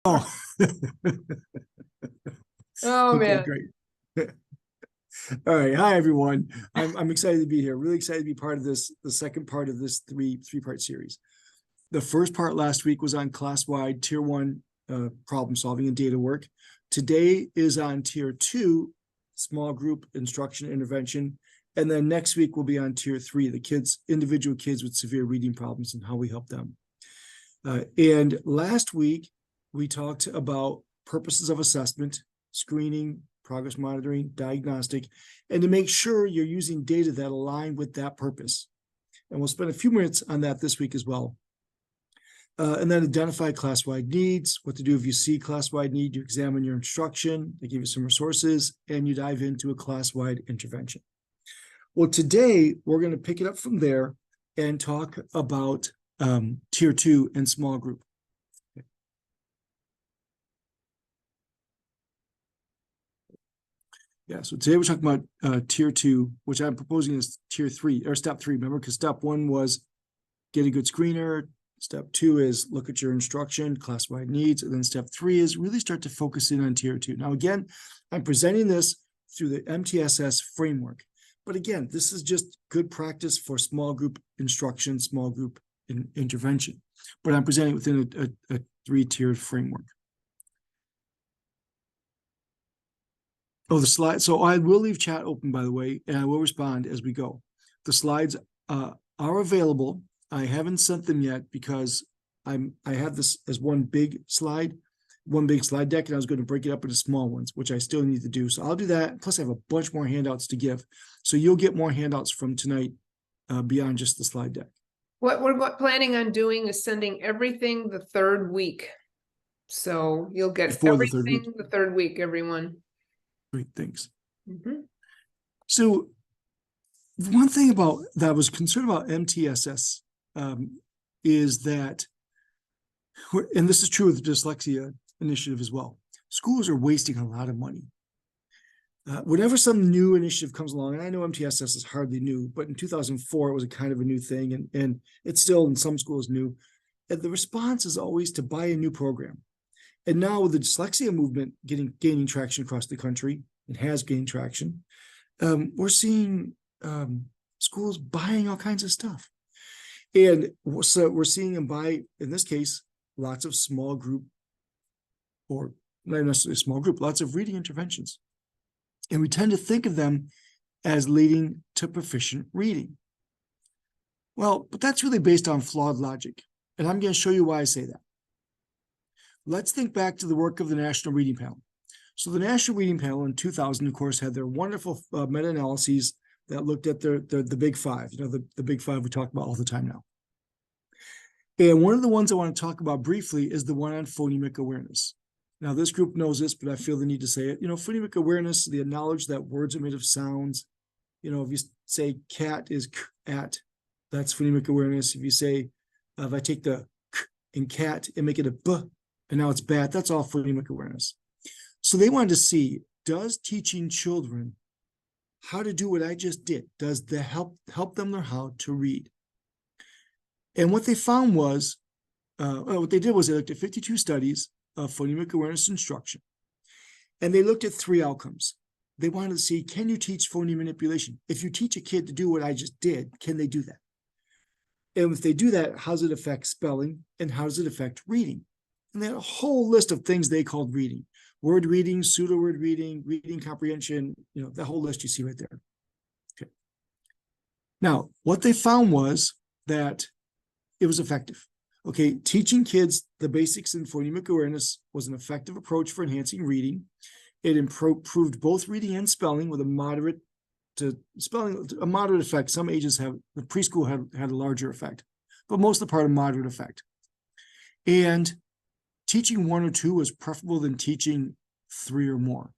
Oh, Oh okay, man. great. All right. Hi, everyone. I'm excited to be here. Really excited to be part of this, the second part of this three-part series. The first part last week was on class-wide tier one problem solving and data work. Today is on tier two, small group instruction intervention. And then next week will be on tier three, the individual kids with severe reading problems and how we help them. And last week, we talked about purposes of assessment, screening, progress monitoring, diagnostic, and to make sure you're using data that align with that purpose. And we'll spend a few minutes on that this week as well. And then identify class-wide needs, what to do if you see class-wide need, you examine your instruction, they give you some resources, and you dive into a class-wide intervention. Well, today, we're going to pick it up from there and talk about tier two and small group. Yeah, so today we're talking about tier two, which I'm proposing is tier three, or step three, remember, because step one was get a good screener. Step two is look at your instruction, class-wide needs. And then step three is really start to focus in on tier two. Now, again, I'm presenting this through the MTSS framework. But again, this is just good practice for small group instruction, small group intervention. But I'm presenting within a three-tiered framework. Oh, the slide. So I will leave chat open, by the way, and I will respond as we go. The slides are available. I haven't sent them yet because I have this as one big slide deck, and I was going to break it up into small ones, which I still need to do. So I'll do that. Plus, I have a bunch more handouts to give. So you'll get more handouts from tonight beyond just the slide deck. What we're planning on doing is sending everything the third week. So you'll get Before everything the third week, everyone. Great, thanks. Mm-hmm. So one thing about that I was concerned about MTSS is that, and this is true with the dyslexia initiative as well, schools are wasting a lot of money. Whenever some new initiative comes along, and I know MTSS is hardly new, but in 2004, it was a kind of a new thing, and it's still in some schools new. And the response is always to buy a new program. And now with the dyslexia movement gaining traction across the country, it has gained traction, we're seeing schools buying all kinds of stuff. And so we're seeing them buy, in this case, lots of small group, or not necessarily small group, lots of reading interventions. And we tend to think of them as leading to proficient reading. Well, but that's really based on flawed logic. And I'm going to show you why I say that. Let's think back to the work of the National Reading Panel. So the National Reading Panel in 2000, of course, had their wonderful meta-analyses that looked at the big five, the big five we talk about all the time now. And one of the ones I want to talk about briefly is the one on phonemic awareness. Now, this group knows this, but I feel the need to say it. Phonemic awareness, the knowledge that words are made of sounds. If you say cat is at, that's phonemic awareness. If you say, if I take the k in cat and make it a b, and now it's bat, that's all phonemic awareness. So they wanted to see, does teaching children how to do what I just did, does the help them learn how to read? And what they found was, what they did was they looked at 52 studies of phonemic awareness instruction. And they looked at three outcomes. They wanted to see, can you teach phoneme manipulation? If you teach a kid to do what I just did, can they do that? And if they do that, how does it affect spelling? And how does it affect reading? And they had a whole list of things they called reading. Word reading, pseudo-word reading, reading comprehension, the whole list you see right there. Okay. Now, what they found was that it was effective. Okay, teaching kids the basics in phonemic awareness was an effective approach for enhancing reading. It improved both reading and spelling with a moderate effect. Some ages the preschool had a larger effect, but most of the part a moderate effect. And teaching one or two was preferable than teaching three or more.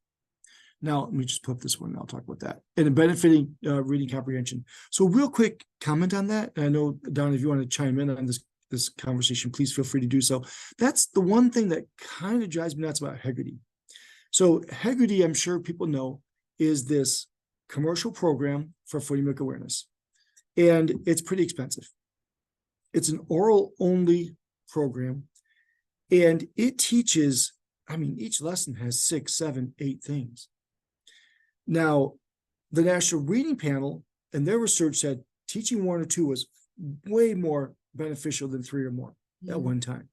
Now, let me just put up this one, and I'll talk about that. And benefiting reading comprehension. So real quick comment on that. And I know, Don, if you want to chime in on this conversation, please feel free to do so. That's the one thing that kind of drives me nuts about Heggerty. So Heggerty, I'm sure people know, is this commercial program for phonemic awareness. And it's pretty expensive. It's an oral-only program. And it teaches, I mean, each lesson has 6, 7, 8 things. Now, the National Reading Panel and their research said teaching 1 or 2 was way more beneficial than 3 or more at one time.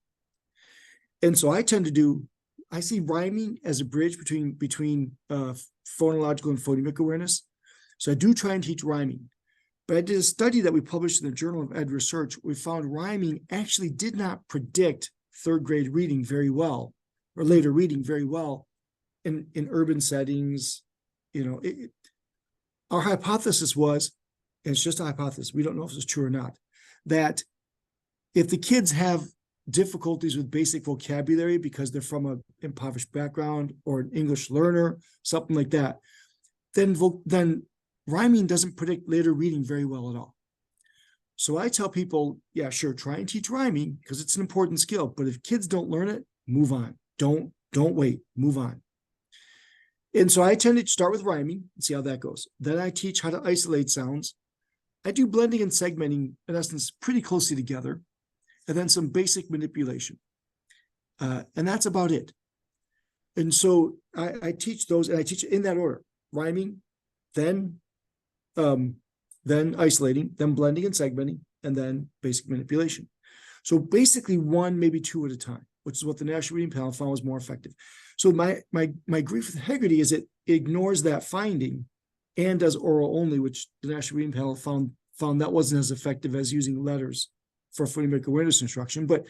And so I see rhyming as a bridge between phonological and phonemic awareness. So I do try and teach rhyming. But I did a study that we published in the Journal of Ed Research. We found rhyming actually did not predict 3rd grade reading very well, or later reading very well in urban settings. Our hypothesis was, and it's just a hypothesis, we don't know if it's true or not, that if the kids have difficulties with basic vocabulary because they're from an impoverished background or an English learner, something like that, then rhyming doesn't predict later reading very well at all. So I tell people, yeah, sure, try and teach rhyming because it's an important skill, but if kids don't learn it, move on. Don't wait, move on. And so I tend to start with rhyming and see how that goes. Then I teach how to isolate sounds. I do blending and segmenting, in essence, pretty closely together, and then some basic manipulation. And that's about it. And so I teach those, and I teach it in that order: rhyming, then isolating, then blending and segmenting, and then basic manipulation. So basically 1, maybe 2 at a time, which is what the National Reading Panel found was more effective. So my grief with Hegarty is it ignores that finding and does oral only, which the National Reading Panel found that wasn't as effective as using letters for phonemic awareness instruction. But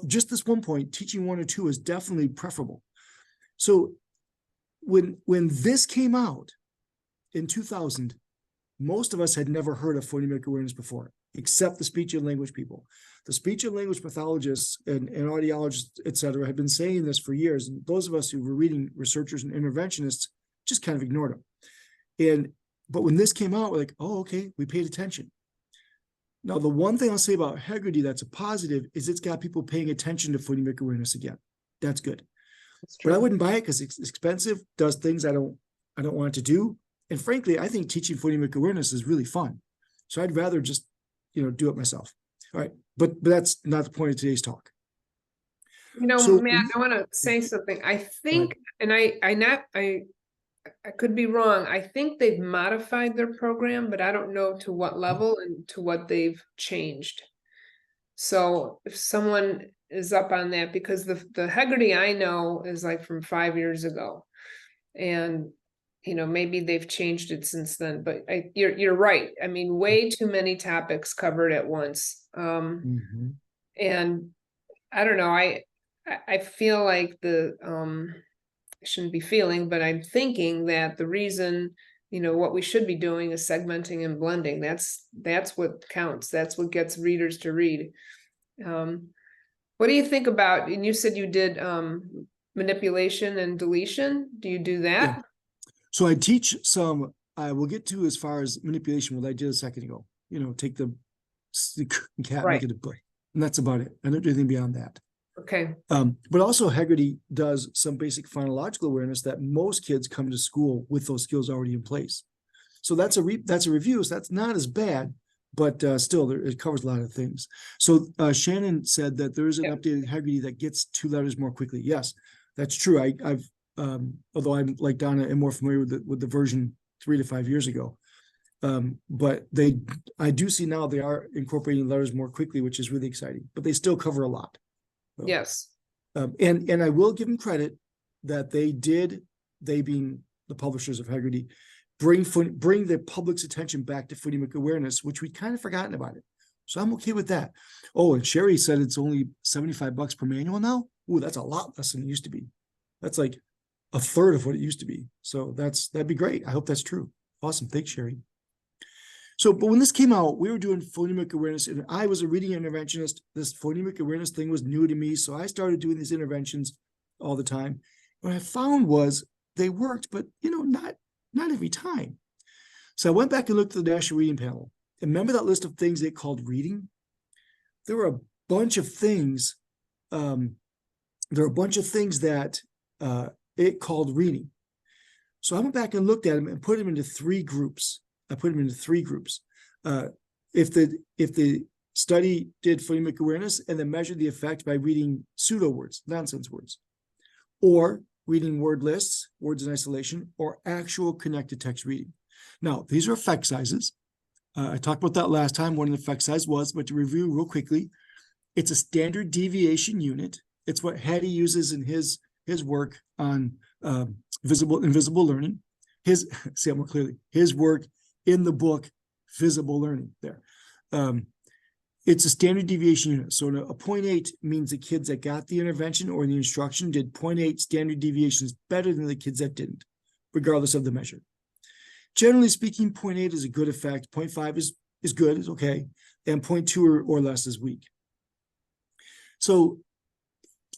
just this one point, teaching 1 or 2 is definitely preferable. So when this came out in 2000, most of us had never heard of phonemic awareness before, except the speech and language people. The speech and language pathologists and audiologists, et cetera, had been saying this for years. And those of us who were reading researchers and interventionists just kind of ignored them. But when this came out, we're like, oh, okay, we paid attention. Now, the one thing I'll say about Hegarty that's a positive is it's got people paying attention to phonemic awareness again. That's good. But I wouldn't buy it because it's expensive, does things I don't want it to do. And frankly, I think teaching phonemic awareness is really fun. So I'd rather just, do it myself. All right. But that's not the point of today's talk. So, Matt, I want to say something. I think, and I could be wrong. I think they've modified their program, but I don't know to what level and to what they've changed. So if someone is up on that, because the Hegarty I know is like from 5 years ago, and maybe they've changed it since then. But you're right. I mean, way too many topics covered at once. And I don't know. I feel like I shouldn't be feeling, but I'm thinking that the reason, what we should be doing is segmenting and blending. That's what counts. That's what gets readers to read. What do you think about, and you said you did manipulation and deletion. Do you do that? Yeah. So I teach some, I will get to as far as manipulation, what I did a second ago, take the cat, make it a book. And that's about it. I don't do anything beyond that. Okay. But also Hegarty does some basic phonological awareness that most kids come to school with those skills already in place. So that's a review. So that's not as bad, but still it covers a lot of things. So Shannon said that there is an updated Hegarty that gets 2 letters more quickly. Yes, that's true. I've although I'm like Donna, am more familiar with the version 3 to 5 years ago. But I do see now they are incorporating letters more quickly, which is really exciting, but they still cover a lot. So, yes. And I will give them credit that they being the publishers of Hegarty, bring the public's attention back to phonemic awareness, which we'd kind of forgotten about it. So I'm okay with that. Oh, and Sherry said it's only $75 per manual now. Ooh, that's a lot less than it used to be. That's like a third of what it used to be. So that'd be great. I hope that's true. Awesome. Thanks, Sherry. So, but when this came out, we were doing phonemic awareness, and I was a reading interventionist. This phonemic awareness thing was new to me. So I started doing these interventions all the time. What I found was they worked, but not every time. So I went back and looked at the National Reading Panel. And remember that list of things they called reading? There were a bunch of things. That it called reading. So I went back and looked at them and put them into 3 groups. If the study did phonemic awareness and then measured the effect by reading pseudo words, nonsense words, or reading word lists, words in isolation, or actual connected text reading. Now, these are effect sizes. I talked about that last time, what an effect size was, but to review real quickly, it's a standard deviation unit. It's what Hattie uses in his work on invisible learning. See it more clearly, his work in the book, Visible Learning there. It's a standard deviation unit. So a 0.8 means the kids that got the intervention or the instruction did 0.8 standard deviations better than the kids that didn't, regardless of the measure. Generally speaking, 0.8 is a good effect. 0.5 is good, is okay. And 0.2 or less is weak. So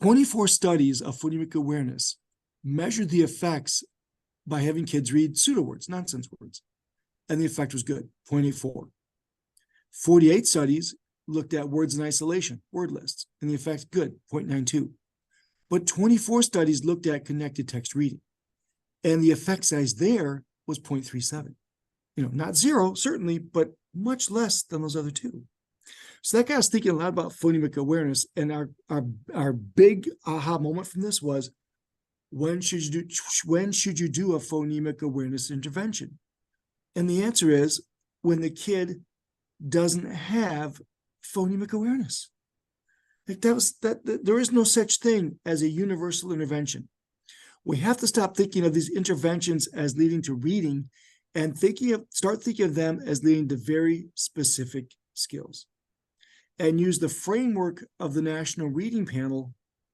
24 studies of phonemic awareness measured the effects by having kids read pseudo words, nonsense words. And the effect was good, 0.84. 48 studies looked at words in isolation, word lists, and the effect good, 0.92. But 24 studies looked at connected text reading, and the effect size there was 0.37. Not zero, certainly, but much less than those other two. So that got us thinking a lot about phonemic awareness, and our big aha moment from this was, when should you do a phonemic awareness intervention? And the answer is when the kid doesn't have phonemic awareness. There is no such thing as a universal intervention. We have to stop thinking of these interventions as leading to reading and start thinking of them as leading to very specific skills, and use the framework of the National Reading Panel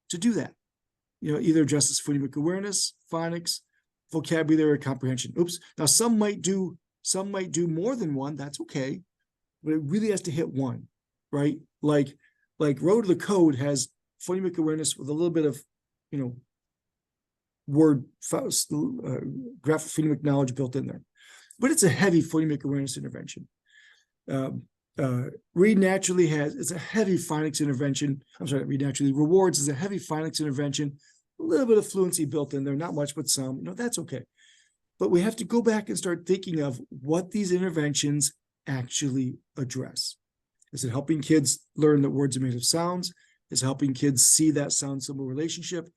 to do that. Either addresses phonemic awareness, phonics, vocabulary, comprehension. Oops. Now some might do more than one. That's okay, but it really has to hit one, right? Like Road to the Code has phonemic awareness with a little bit of, word graphic phonemic knowledge built in there, but it's a heavy phonemic awareness intervention. Read Naturally it's a heavy phonics intervention. I'm sorry, Read Naturally Rewards is a heavy phonics intervention. A little bit of fluency built in there, not much, but some. That's okay. But we have to go back and start thinking of what these interventions actually address. Is it helping kids learn that words are made of sounds? Is it helping kids see that sound-symbol relationship?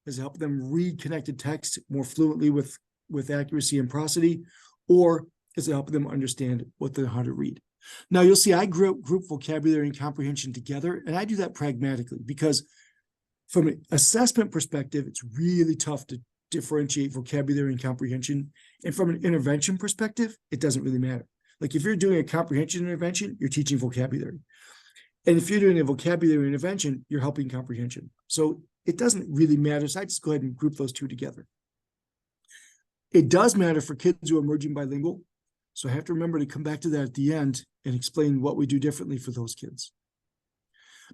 Is it helping them read connected text more fluently with accuracy and prosody? Or is it helping them understand how to read? Now, you'll see I group vocabulary and comprehension together, and I do that pragmatically because from an assessment perspective, it's really tough to differentiate vocabulary and comprehension. And from an intervention perspective, it doesn't really matter. Like if you're doing a comprehension intervention, you're teaching vocabulary. And if you're doing a vocabulary intervention, you're helping comprehension. So it doesn't really matter. So I just go ahead and group those two together. It does matter for kids who are emerging bilingual. So I have to remember to come back to that at the end and explain what we do differently for those kids.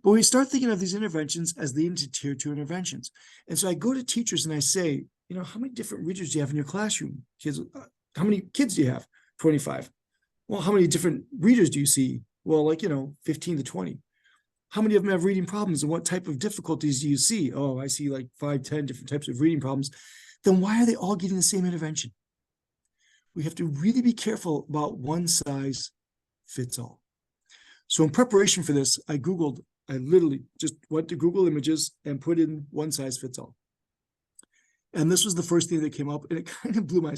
But we start thinking of these interventions as leading to tier 2 interventions. And so I go to teachers and I say, how many different readers do you have in your classroom? Kids, how many kids do you have? 25. Well, how many different readers do you see? Well, 15 to 20. How many of them have reading problems and what type of difficulties do you see? Oh, I see 5, 10 different types of reading problems. Then why are they all getting the same intervention? We have to really be careful about one size fits all. So in preparation for this, I literally just went to Google Images and put in one size fits all. And this was the first thing that came up, and it kind of blew my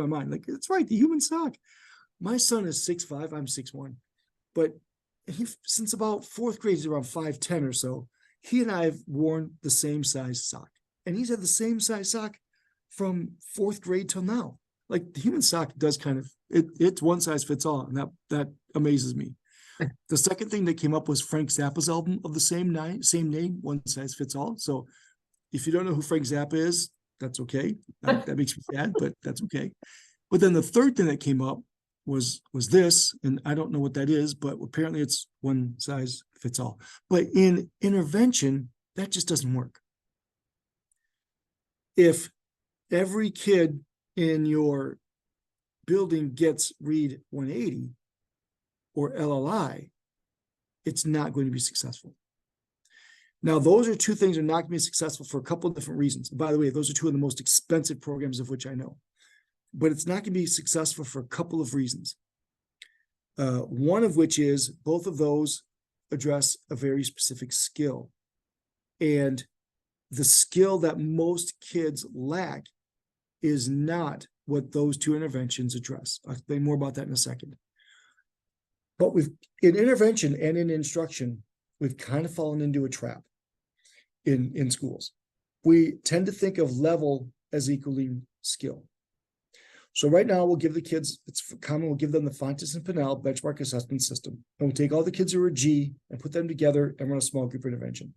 mind. It's right, the human sock. My son is 6'5", I'm 6'1", but since about 4th grade, he's around 5'10" or so. He and I have worn the same size sock, and he's had the same size sock from 4th grade till now. The human sock does it's one size fits all, and that amazes me. The second thing that came up was Frank Zappa's album of the same name, One Size Fits All. So if you don't know who Frank Zappa is, that's okay. That makes me sad, but that's okay. But then the third thing that came up was this, and I don't know what that is, but apparently it's one size fits all. But in intervention, that just doesn't work. If every kid in your building gets Read 180 or LLI, it's not going to be successful. Now, those are two things that are not going to be successful for a couple of different reasons. By the way, those are two of the most expensive programs of which I know. But it's not going to be successful for a couple of reasons. One of which is both of those address a very specific skill. And the skill that most kids lack is not what those two interventions address. I'll explain more about that in a second. But in intervention and in instruction, we've kind of fallen into a trap in schools. We tend to think of level as equaling skill. So right now we'll give the kids, it's common, we'll give them the Fontes and Pinnell benchmark assessment system. And we'll take all the kids who are a G and put them together and run a small group intervention.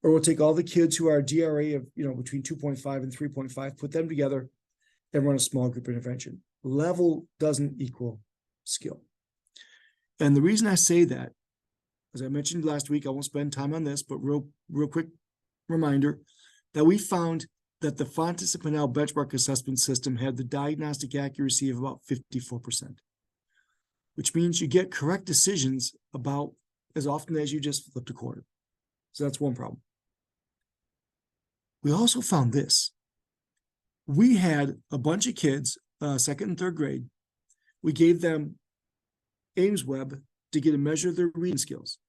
Or we'll take all the kids who are DRA of, between 2.5 and 3.5, put them together and run a small group intervention. Level doesn't equal skill. And the reason I say that, as I mentioned last week, I won't spend time on this, but real quick reminder that we found that the Fontes and Pinnell benchmark assessment system had the diagnostic accuracy of about 54%, which means you get correct decisions about as often as you just flipped a quarter. So that's one problem. We also found this. We had a bunch of kids, second and third grade. We gave them Ames Web to get a measure of their reading skills.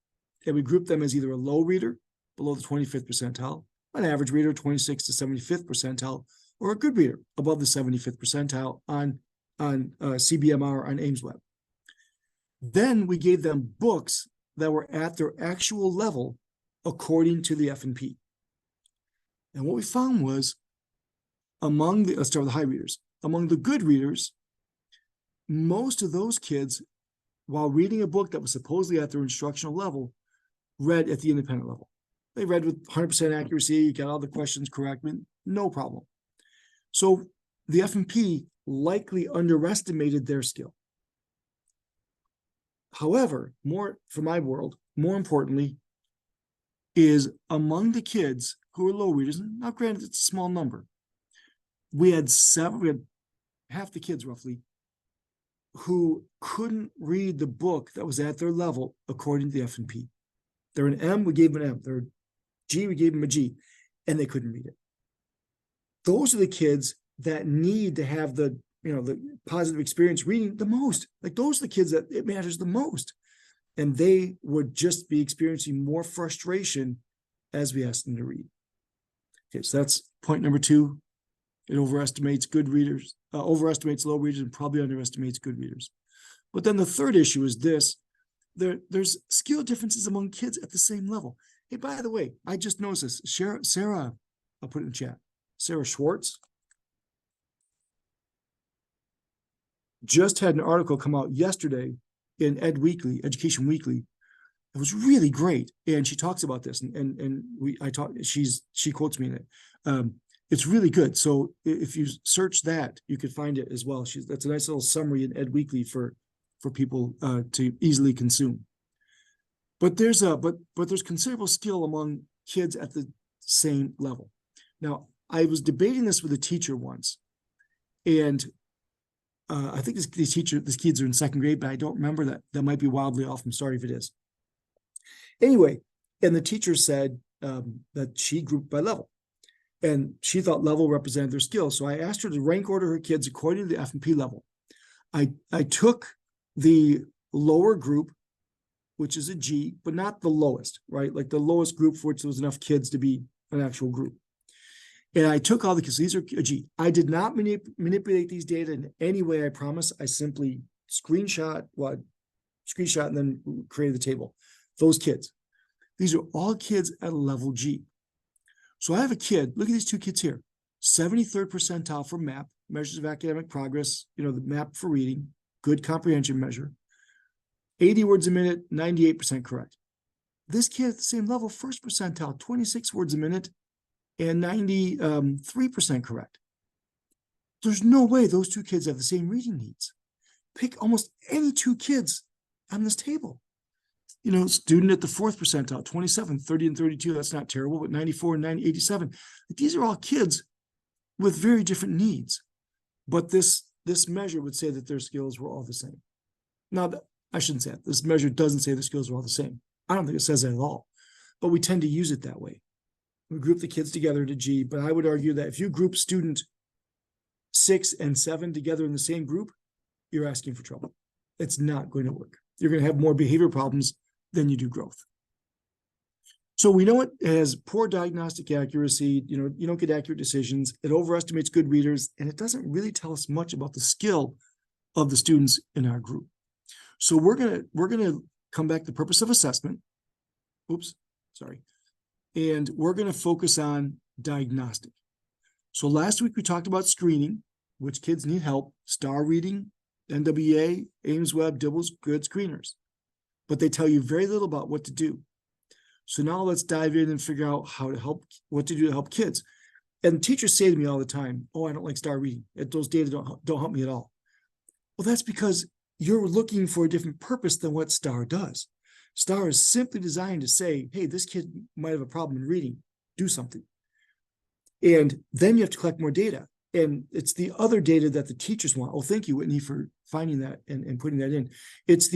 And we grouped them as either a low reader, below the 25th percentile, an average reader, 26th to 75th percentile, or a good reader, above the 75th percentile on CBMR on Ames Web. Then we gave them books that were at their actual level according to the F&P. And what we found was let's start with the high readers. Among the good readers, most of those kids, while reading a book that was supposedly at their instructional level, read at the independent level. They read with 100% accuracy, got all the questions correct, no problem. So the F&P likely underestimated their skill. However, more importantly, is among the kids who are low readers, now granted it's a small number, we had half the kids roughly who couldn't read the book that was at their level according to the F&P. They're an M, we gave them an M. They're a G, we gave them a G, and they couldn't read it. Those are the kids that need to have the positive experience reading the most. Like those are the kids that it matters the most. And they would just be experiencing more frustration as we ask them to read. Okay, so that's point number 2. It overestimates good readers, overestimates low readers, and probably underestimates good readers. But then the third issue is this. There's skill differences among kids at the same level. Hey, by the way, I just noticed this. Sarah, I'll put it in chat. Sarah Schwartz just had an article come out yesterday in Education Weekly. It was really great, and she talks about this, she quotes me in it. It's really good. So if you search that, you could find it as well. That's a nice little summary in Ed Weekly for people to easily consume. But there's considerable skill among kids at the same level. Now, I was debating this with a teacher once, and I think these kids are in second grade, but I don't remember that. That might be wildly off. I'm sorry if it is. Anyway, and the teacher said that she grouped by level, and she thought level represented their skill. So I asked her to rank order her kids according to the F&P level. I took the lower group, which is a G, but not the lowest, right? Like the lowest group for which there was enough kids to be an actual group. And I took all the kids, these are a G. I did not manipulate these data in any way, I promise. I simply screenshot and then created the table. Those kids. These are all kids at a level G. So I have a kid, look at these two kids here. 73rd percentile for MAP, measures of academic progress, the MAP for reading, good comprehension measure. 80 words a minute, 98% correct. This kid at the same level, first percentile, 26 words a minute, and 93% correct. There's no way those two kids have the same reading needs. Pick almost any two kids on this table. Student at the 4th percentile, 27, 30, and 32, that's not terrible, but 94 and 87. These are all kids with very different needs. But this measure would say that their skills were all the same. Now, I shouldn't say that. This measure doesn't say the skills are all the same. I don't think it says that at all. But we tend to use it that way. We group the kids together into G, but I would argue that if you group student 6 and 7 together in the same group, you're asking for trouble. It's not going to work. You're going to have more behavior problems than you do growth. So we know it has poor diagnostic accuracy. You don't get accurate decisions. It overestimates good readers, and it doesn't really tell us much about the skill of the students in our group. So we're gonna come back to the purpose of assessment. Oops, sorry. And we're gonna focus on diagnostic. So last week we talked about screening, which kids need help. STAR reading, NWA, Ames Web, Dibbles, good screeners. But they tell you very little about what to do. So now let's dive in and figure out what to do to help kids. And teachers say to me all the time, "Oh, I don't like STAR reading. Those data don't help me at all." Well, that's because you're looking for a different purpose than what STAR does. STAR is simply designed to say, hey, this kid might have a problem in reading, do something. And then you have to collect more data. And it's the other data that the teachers want. Oh, thank you, Whitney, for finding that and putting that in. That's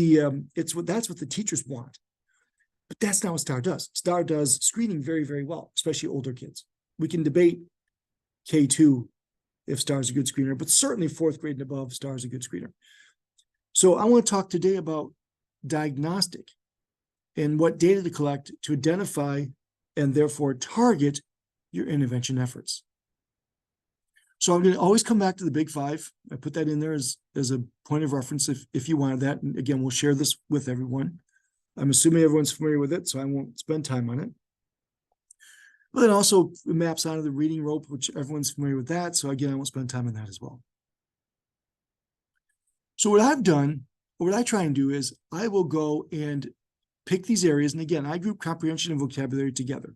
what the teachers want. But that's not what STAR does. STAR does screening very, very well, especially older kids. We can debate K2 if STAR is a good screener, but certainly fourth grade and above, STAR is a good screener. So I want to talk today about diagnostic and what data to collect to identify and therefore target your intervention efforts. So I'm going to always come back to the big five. I put that in there as a point of reference if you wanted that. And again, we'll share this with everyone. I'm assuming everyone's familiar with it, so I won't spend time on it. But it also maps onto the reading rope, which everyone's familiar with that. So again, I won't spend time on that as well. So what I've done, what I try and do is I will go and pick these areas. And again, I group comprehension and vocabulary together.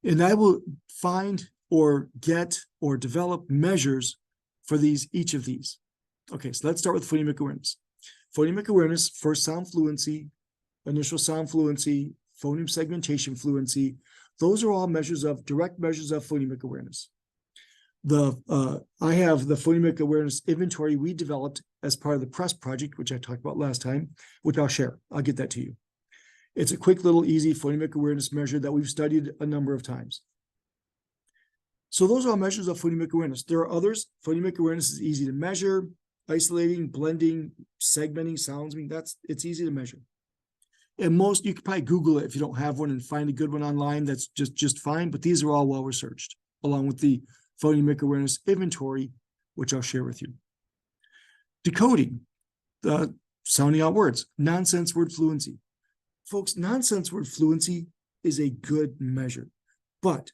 And I will find or get or develop measures for each of these. Okay, so let's start with phonemic awareness. Phonemic awareness, first sound fluency, initial sound fluency, phoneme segmentation fluency. Those are all direct measures of phonemic awareness. I have the phonemic awareness inventory we developed as part of the PRESS project, which I talked about last time, which I'll share. I'll get that to you. It's a quick little easy phonemic awareness measure that we've studied a number of times. So those are all measures of phonemic awareness. There are others. Phonemic awareness is easy to measure, isolating, blending, segmenting sounds. I mean, it's easy to measure. And you could probably Google it if you don't have one and find a good one online. That's just fine. But these are all well researched, along with the phonemic awareness inventory, which I'll share with you. Decoding, sounding out words, nonsense word fluency. Folks, nonsense word fluency is a good measure, but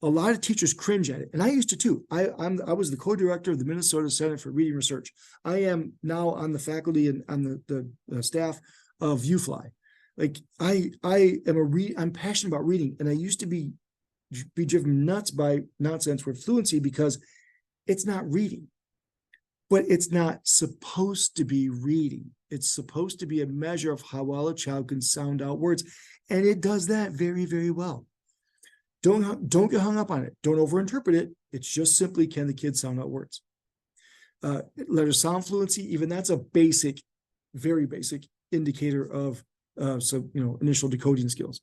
a lot of teachers cringe at it, and I used to too. I was the co-director of the Minnesota Center for Reading Research. I am now on the faculty and on the staff of UFly. Like I'm passionate about reading, and I used to be driven nuts by nonsense word fluency because it's not reading, but it's not supposed to be reading. It's supposed to be a measure of how well a child can sound out words, and it does that very, very well. Don't get hung up on it. Don't overinterpret it. It's just simply, can the kid sound out words? Letter sound fluency, even that's a basic, very basic indicator of initial decoding skills.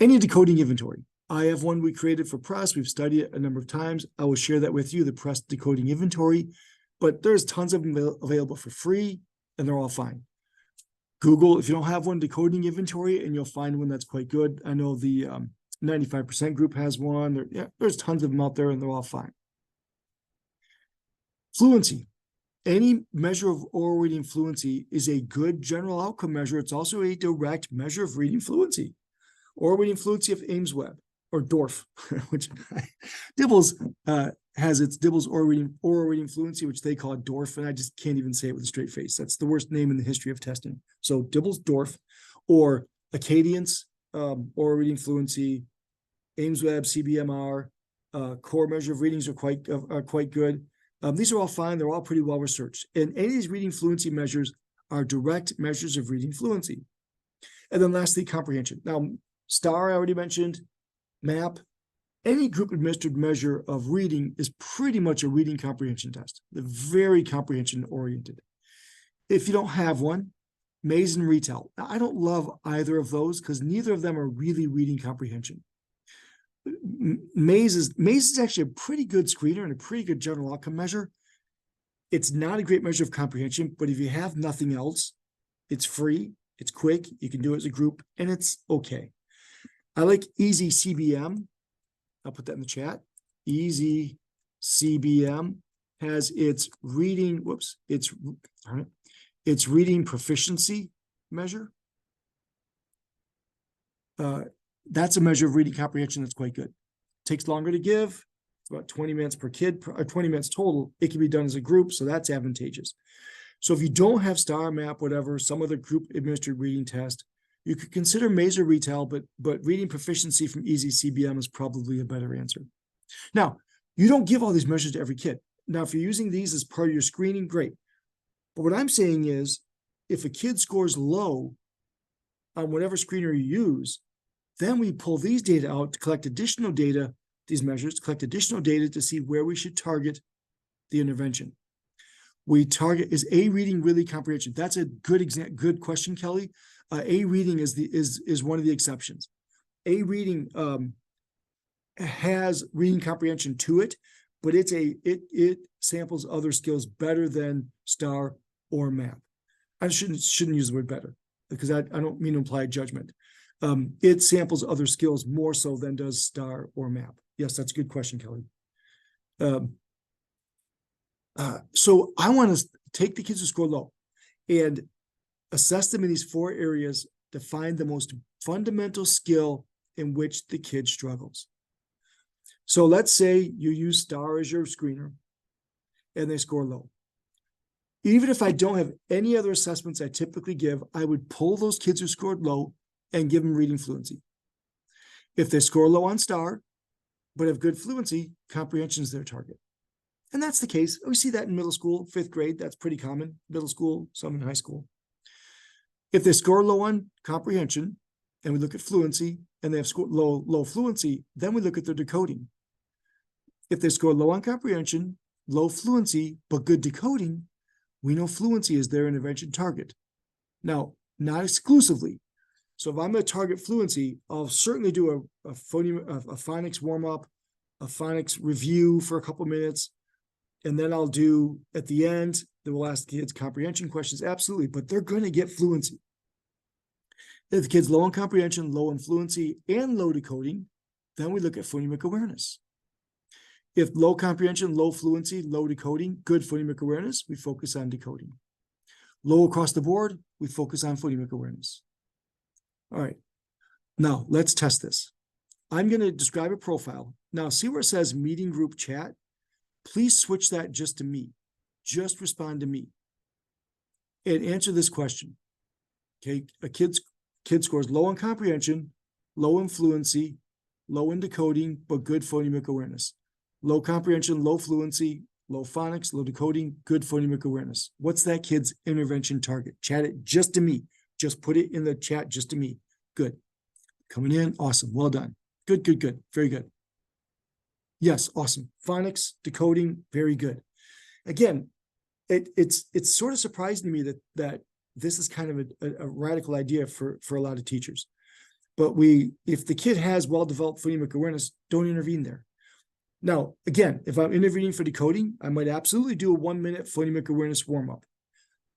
Any decoding inventory. I have one we created for PRESS. We've studied it a number of times. I will share that with you, the PRESS decoding inventory, but there's tons of them available for free, and they're all fine. Google, if you don't have one, decoding inventory, and you'll find one that's quite good. I know the 95% group has one. There's tons of them out there, and they're all fine. Fluency. Any measure of oral reading fluency is a good general outcome measure. It's also a direct measure of reading fluency. Oral reading fluency of Ames Web, or DORF, which Dibbles has its Dibbles oral reading fluency, which they call it DORF, and I just can't even say it with a straight face. That's the worst name in the history of testing. So Dibbles DORF, or Acadience oral reading fluency, Ames Web, CBMR, core measure of readings are quite good. These are all fine. They're all pretty well researched. And any of these reading fluency measures are direct measures of reading fluency. And then lastly, comprehension. Now, STAR, I already mentioned, MAP, any group administered measure of reading is pretty much a reading comprehension test. They're very comprehension oriented. If you don't have one, Maze and Retell. Now, I don't love either of those because neither of them are really reading comprehension. Maze is actually a pretty good screener and a pretty good general outcome measure. It's not a great measure of comprehension, but if you have nothing else, it's free. It's quick. You can do it as a group, and it's okay. I like Easy CBM. I'll put that in the chat. Easy CBM has its reading, its reading proficiency measure. That's a measure of reading comprehension that's quite good. Takes longer to give. It's about 20 minutes per kid, or 20 minutes total. It can be done as a group, so that's advantageous. So if you don't have STAR, MAP, whatever, some other group administered reading test, you could consider Mazer Retail, but reading proficiency from Easy CBM is probably a better answer. Now, you don't give all these measures to every kid. Now, if you're using these as part of your screening, great. But what I'm saying is, if a kid scores low on whatever screener you use, then we pull these data out to collect additional data, these measures, to collect additional data to see where we should target the intervention. We target, is A reading really comprehension? That's a good question, Kelly. A reading is one of the exceptions. A reading has reading comprehension to it, but it samples other skills better than STAR or MAP. I shouldn't use the word better, because I don't mean to imply judgment. It samples other skills more so than does STAR or MAP. Yes, that's a good question, Kelly. So I want to take the kids who score low and assess them in these 4 areas to find the most fundamental skill in which the kid struggles. So let's say you use STAR as your screener and they score low. Even if I don't have any other assessments I typically give, I would pull those kids who scored low and give them reading fluency. If they score low on STAR, but have good fluency, comprehension is their target. And that's the case. We see that in middle school, 5th grade. That's pretty common. Middle school, some in high school. If they score low on comprehension, and we look at fluency, and they have scored low fluency, then we look at their decoding. If they score low on comprehension, low fluency, but good decoding, we know fluency is their intervention target. Now, not exclusively. So if I'm going to target fluency, I'll certainly do a phonics warm-up, a phonics review for a couple minutes, and then I'll do, at the end, they will ask kids comprehension questions, absolutely, but they're going to get fluency. If the kid's low on comprehension, low on fluency, and low decoding, then we look at phonemic awareness. If low comprehension, low fluency, low decoding, good phonemic awareness, we focus on decoding. Low across the board, we focus on phonemic awareness. All right, now let's test this. I'm going to describe a profile. Now, see where it says meeting group chat? Please switch that just to me. Just respond to me. And answer this question. Okay, a kid scores low in comprehension, low in fluency, low in decoding, but good phonemic awareness. Low comprehension, low fluency, low phonics, low decoding, good phonemic awareness. What's that kid's intervention target? Chat it just to me. Just put it in the chat just to me. Good. Coming in. Awesome. Well done. Good, good, good. Very good. Yes, awesome. Phonics, decoding, very good. Again, it's sort of surprising to me that this is kind of a radical idea for a lot of teachers. But if the kid has well-developed phonemic awareness, don't intervene there. Now, again, if I'm intervening for decoding, I might absolutely do a 1-minute phonemic awareness warm-up.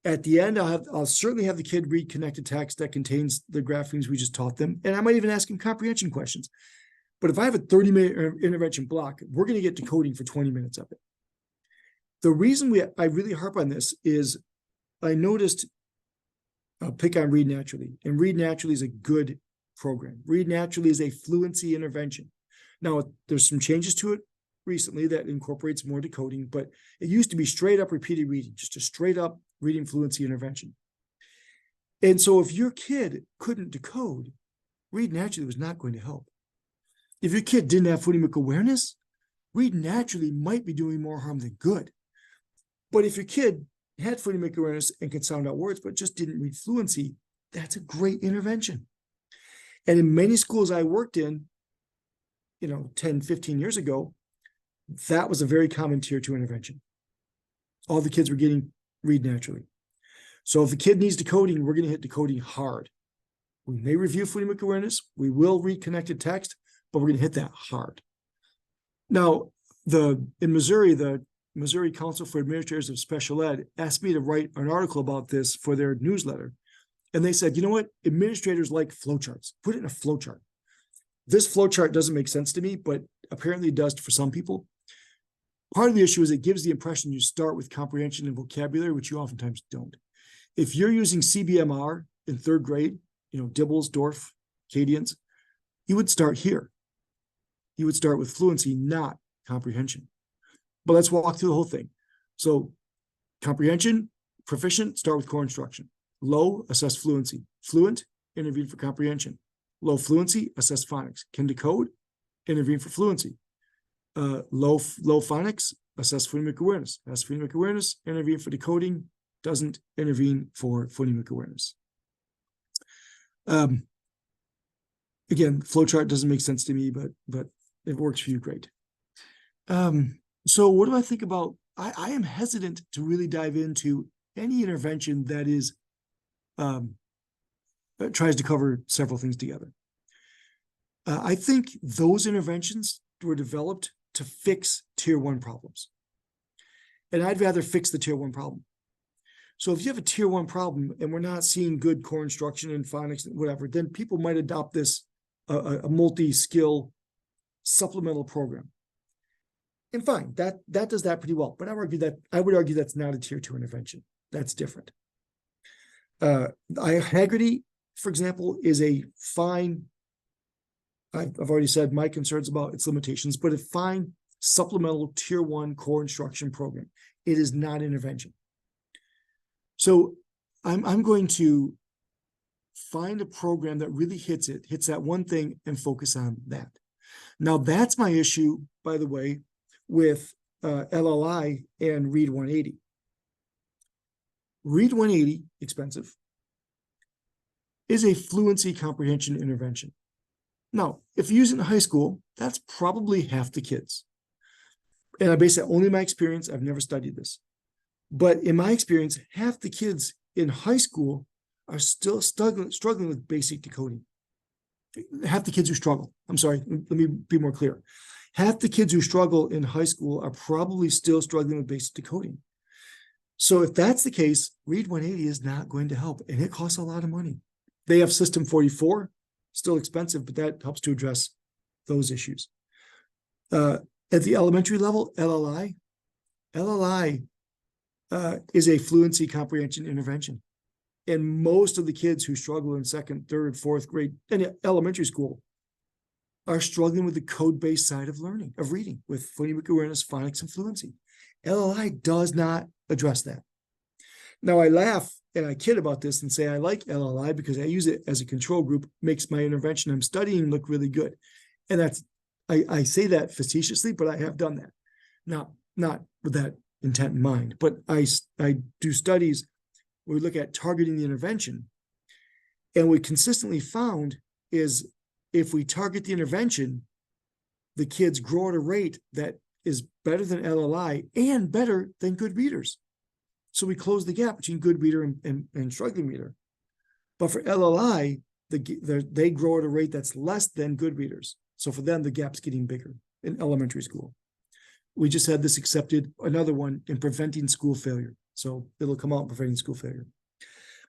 At the end, I'll certainly have the kid read connected text that contains the graphemes we just taught them, and I might even ask him comprehension questions. But if I have a 30-minute intervention block, we're going to get decoding for 20 minutes of it. The reason I really harp on this is I noticed, I'll pick on Read Naturally, and Read Naturally is a good program. Read Naturally is a fluency intervention. Now, there's some changes to it recently that incorporates more decoding, but it used to be straight up repeated reading, just a straight up reading fluency intervention. And so if your kid couldn't decode, Read Naturally was not going to help. If your kid didn't have phonemic awareness, Read Naturally might be doing more harm than good. But if your kid had phonemic awareness and could sound out words, but just didn't read fluency, that's a great intervention. And in many schools I worked in, 10, 15 years ago, that was a very common tier 2 intervention. All the kids were getting Read Naturally. So if a kid needs decoding, we're going to hit decoding hard. We may review phonemic awareness. We will read connected text, but we're going to hit that hard. Now, in Missouri, the Missouri Council for Administrators of Special Ed asked me to write an article about this for their newsletter. And they said, you know what? Administrators like flowcharts. Put it in a flowchart. This flowchart doesn't make sense to me, but apparently it does for some people. Part of the issue is it gives the impression you start with comprehension and vocabulary, which you oftentimes don't. If you're using CBMR in third grade, Dibbles, Dorff, Cadians, you would start here. You would start with fluency, not comprehension. But let's walk through the whole thing. So comprehension, proficient, start with core instruction. Low, assess fluency. Fluent, intervene for comprehension. Low fluency, assess phonics. Can decode, intervene for fluency. Low phonics, assess phonemic awareness. Assess phonemic awareness, intervene for decoding, doesn't intervene for phonemic awareness. Again, flowchart doesn't make sense to me, but it works for you, great. So what do I think about, I am hesitant to really dive into any intervention that is that tries to cover several things together. I think those interventions were developed to fix tier 1 problems. And I'd rather fix the tier 1 problem. So if you have a tier 1 problem and we're not seeing good core instruction and phonics and whatever, then people might adopt this a multi-skill supplemental program. And fine, that does that pretty well. But I would argue that's not a tier 2 intervention. That's different. Haggerty, for example, is a fine, I've already said my concerns about its limitations, but a fine supplemental tier 1 core instruction program. It is not intervention. So I'm going to find a program that really hits that one thing and focus on that. Now that's my issue, by the way, with LLI and Read 180. Read 180, expensive, is a fluency comprehension intervention. Now, if you use it in high school, that's probably half the kids. And I base that only on my experience. I've never studied this. But in my experience, half the kids in high school are still struggling with basic decoding. Half the kids who struggle, I'm sorry, let me be more clear. Half the kids who struggle in high school are probably still struggling with basic decoding. So if that's the case, Read 180 is not going to help, and it costs a lot of money. They have System 44, still expensive, but that helps to address those issues. At the elementary level, LLI is a fluency comprehension intervention. And most of the kids who struggle in second, third, fourth grade and elementary school are struggling with the code-based side of learning, of reading, with phonemic awareness, phonics, and fluency. LLI does not address that. Now, I laugh and I kid about this and say I like LLI because I use it as a control group, makes my intervention I'm studying look really good. And that's, I say that facetiously, but I have done that. Not with that intent in mind, but I do studies where we look at targeting the intervention. And what we consistently found is if we target the intervention, the kids grow at a rate that is better than LLI and better than good readers. So we close the gap between good reader and struggling reader. But for LLI, they grow at a rate that's less than good readers. So for them, the gap's getting bigger in elementary school. We just had this accepted, another one in preventing school failure. So it'll come out in preventing school failure.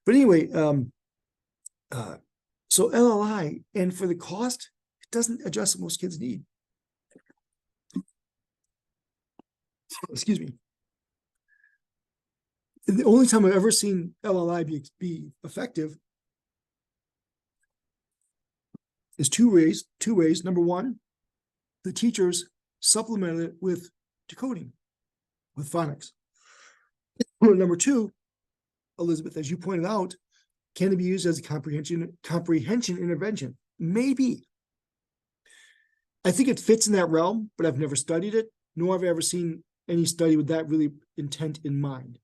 But anyway, so LLI, and for the cost, it doesn't address what most kids need. Excuse me. And the only time I've ever seen LLI be effective is two ways. Number one, the teachers supplemented it with decoding, with phonics. Number two, Elizabeth, as you pointed out, can it be used as a comprehension intervention? Maybe. I think it fits in that realm, but I've never studied it, nor have I ever seen any study with that really intent in mind.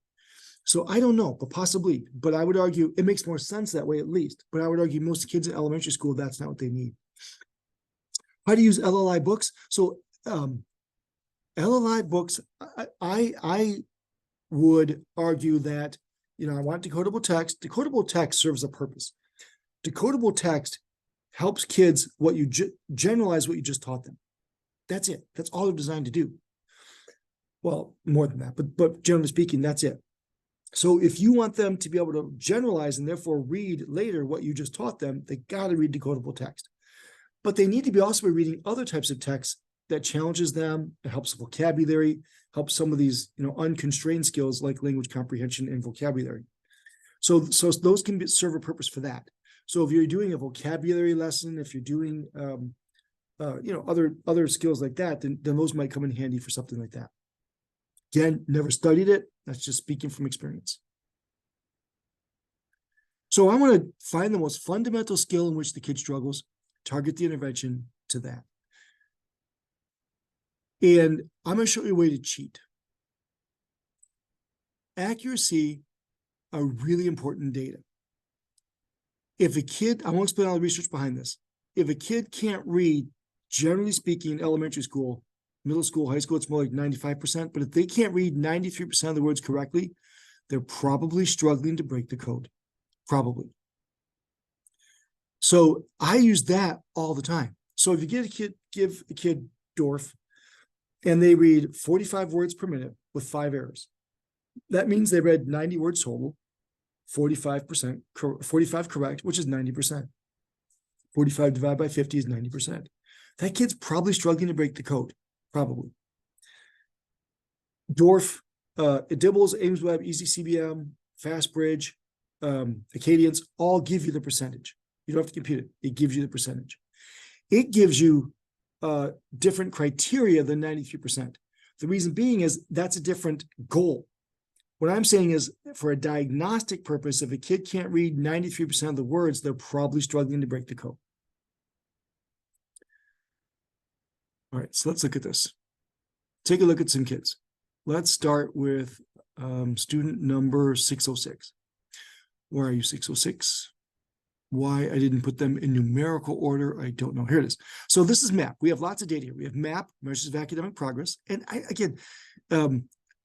So I don't know, but possibly. But I would argue it makes more sense that way, at least. But I would argue most kids in elementary school, that's not what they need. How to use LLI books? So LLI books, I would argue that, I want decodable text. Decodable text serves a purpose. Decodable text helps kids generalize what you just taught them. That's it. That's all they're designed to do. Well, more than that, but generally speaking, that's it. So if you want them to be able to generalize and therefore read later what you just taught them, they got to read decodable text. But they need to be also be reading other types of text that challenges them, it helps vocabulary, helps some of these, unconstrained skills like language comprehension and vocabulary. So those can serve a purpose for that. So if you're doing a vocabulary lesson, if you're doing, other skills like that, then those might come in handy for something like that. Again, never studied it. That's just speaking from experience. So I want to find the most fundamental skill in which the kid struggles, target the intervention to that. And I'm going to show you a way to cheat. Accuracy are really important data. If a kid, I won't explain all the research behind this. If a kid can't read, generally speaking, in elementary school, middle school, high school, it's more like 95%. But if they can't read 93% of the words correctly, they're probably struggling to break the code. Probably. So I use that all the time. So if you give a kid Dorf, and they read 45 words per minute with 5 errors, that means they read 90 words total, 45%, 45 correct, which is 90%. 45 divided by 50 is 90%. That kid's probably struggling to break the code, probably. Dorf, Dibbles, AimsWeb, Easy CBM, FastBridge, Acadians all give you the percentage. You don't have to compute it. It gives you the percentage. It gives you different criteria than 93%. The reason being is that's a different goal. What I'm saying is, for a diagnostic purpose, if a kid can't read 93% of the words, they're probably struggling to break the code. All right, so let's look at this. Take a look at some kids. Let's start with student number 606. Where are you, 606? Why I didn't put them in numerical order, I don't know. Here it is. So this is MAP. We have lots of data here. We have MAP, measures of academic progress. And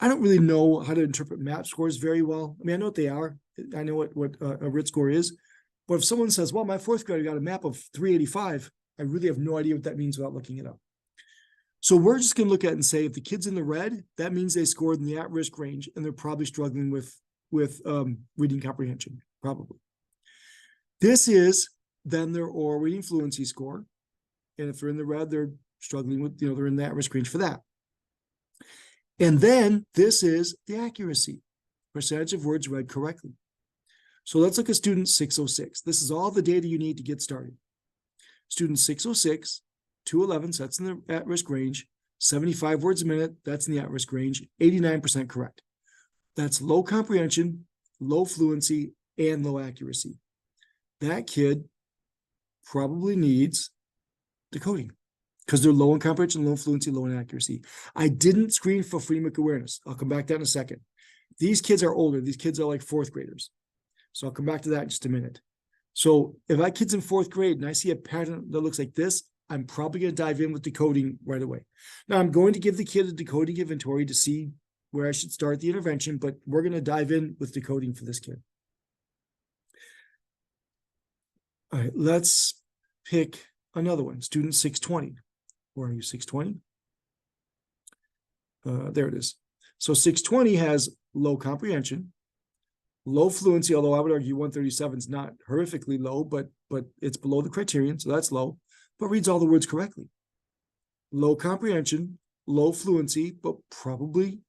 I don't really know how to interpret MAP scores very well. I mean, I know what they are. I know what a RIT score is. But if someone says, well, my 4th grader got a MAP of 385, I really have no idea what that means without looking it up. So we're just going to look at it and say, if the kid's in the red, that means they scored in the at-risk range, and they're probably struggling with reading comprehension, probably. This is then their oral reading fluency score. And if they're in the red, they're struggling with, they're in the at-risk range for that. And then this is the accuracy, percentage of words read correctly. So let's look at student 606. This is all the data you need to get started. Student 606, 211, so that's in the at-risk range. 75 words a minute, that's in the at-risk range. 89% correct. That's low comprehension, low fluency, and low accuracy. That kid probably needs decoding because they're low in comprehension, low in fluency, low in accuracy. I didn't screen for phonemic awareness. I'll come back to that in a second. These kids are older. These kids are like 4th graders. So I'll come back to that in just a minute. So if that kid's in 4th grade and I see a pattern that looks like this, I'm probably going to dive in with decoding right away. Now, I'm going to give the kid a decoding inventory to see where I should start the intervention, but we're going to dive in with decoding for this kid. All right, let's pick another one. Student 620. Where are you, 620? There it is. So 620 has low comprehension, low fluency, although I would argue 137 is not horrifically low, but it's below the criterion, so that's low, but reads all the words correctly. Low comprehension, low fluency, but probably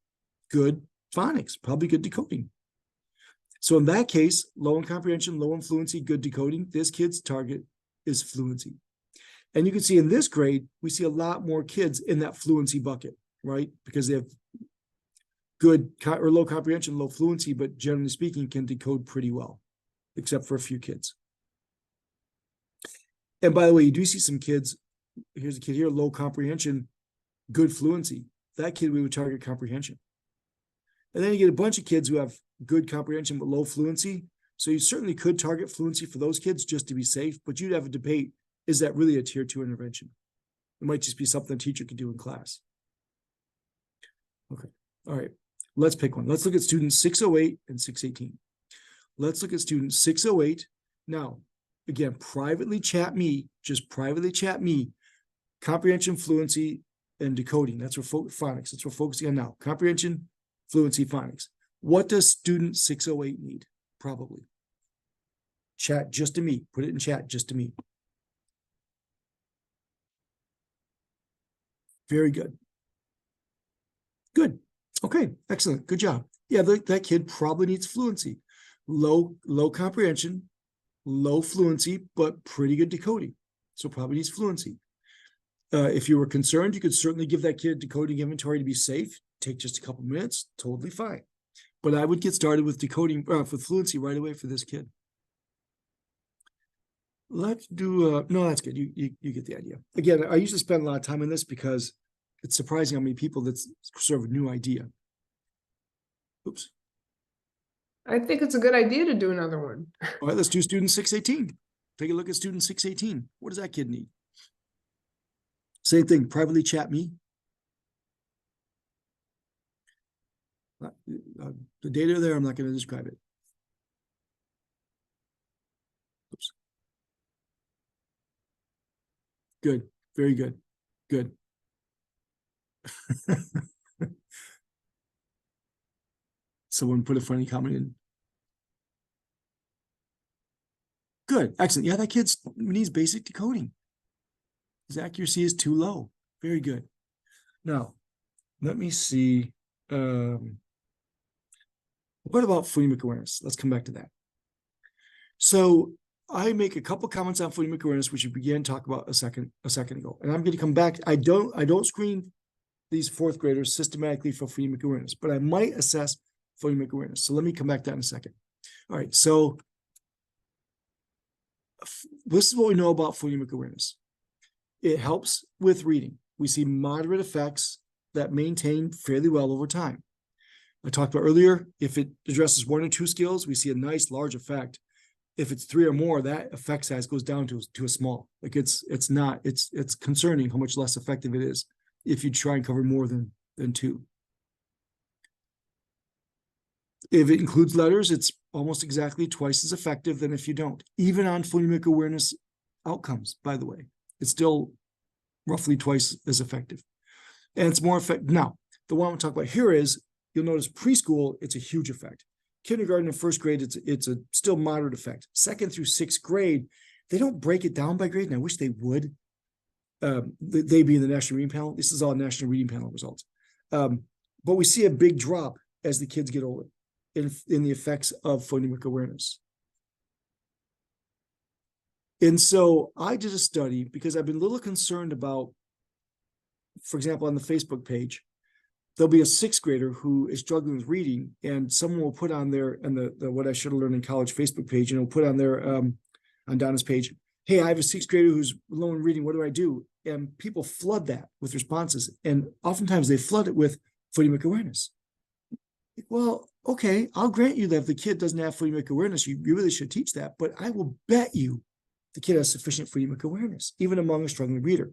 good phonics, probably good decoding. So in that case, low in comprehension, low in fluency, good decoding, this kid's target is fluency. And you can see in this grade, we see a lot more kids in that fluency bucket, right? Because they have good or low comprehension, low fluency, but generally speaking, can decode pretty well, except for a few kids. And by the way, you do see some kids, here's a kid here, low comprehension, good fluency. That kid, we would target comprehension. And then you get a bunch of kids who have good comprehension but low fluency. So you certainly could target fluency for those kids just to be safe, but you'd have a debate, is that really a tier 2 intervention? It might just be something a teacher could do in class. Okay, all right, let's pick one. Let's look at students 608 and 618. Let's look at student 608. Now, again, privately chat me, just privately chat me, comprehension, fluency, and decoding. That's what phonics, that's what we're focusing on now. Comprehension, fluency, phonics. What does student 608 need? Probably. Chat just to me. Put it in chat just to me. Very good. Good. Okay, excellent. Good job. Yeah, that kid probably needs fluency. Low comprehension, low fluency, but pretty good decoding. So probably needs fluency. If you were concerned, you could certainly give that kid a decoding inventory to be safe. Take just a couple minutes, totally fine. But I would get started with decoding for fluency right away for this kid. Let's do, no, that's good. You get the idea. Again, I usually spend a lot of time on this because it's surprising how many people that's sort of a new idea. Oops. I think it's a good idea to do another one. All right, let's do student 618. Take a look at student 618. What does that kid need? Same thing, privately chat me. The data there, I'm not going to describe it. Oops. Good, very good, good. Someone put a funny comment in. Good, excellent. Yeah, that kid needs basic decoding. His accuracy is too low. Very good. Now, let me see. What about phonemic awareness? Let's come back to that. So I make a couple comments on phonemic awareness, which we began to talk about a second ago. And I'm going to come back. I don't screen these fourth graders systematically for phonemic awareness, but I might assess phonemic awareness. So let me come back to that in a second. All right. So this is what we know about phonemic awareness. It helps with reading. We see moderate effects that maintain fairly well over time. I talked about earlier, if it addresses 1 or 2 skills, we see a nice large effect. If it's 3 or more, that effect size goes down to a small. Like it's concerning how much less effective it is if you try and cover more than 2. If it includes letters, it's almost exactly twice as effective than if you don't. Even on phonemic awareness outcomes, by the way, it's still roughly twice as effective. And it's more effective. Now, the one I'm talking about here is, you'll notice preschool, it's a huge effect. Kindergarten and first grade, it's a still moderate effect. 2nd through 6th grade, they don't break it down by grade, and I wish they would. They be in the National Reading Panel. This is all National Reading Panel results. But we see a big drop as the kids get older in the effects of phonemic awareness. And so I did a study because I've been a little concerned about, for example, on the Facebook page, there'll be a 6th grader who is struggling with reading, and someone will put on their, and the What I Should Have Learned in College Facebook page, and will put on their, on Donna's page, hey, I have a 6th grader who's low in reading, what do I do? And people flood that with responses. And oftentimes they flood it with phonemic awareness. Well, okay, I'll grant you that if the kid doesn't have phonemic awareness, you really should teach that, but I will bet you the kid has sufficient phonemic awareness, even among a struggling reader.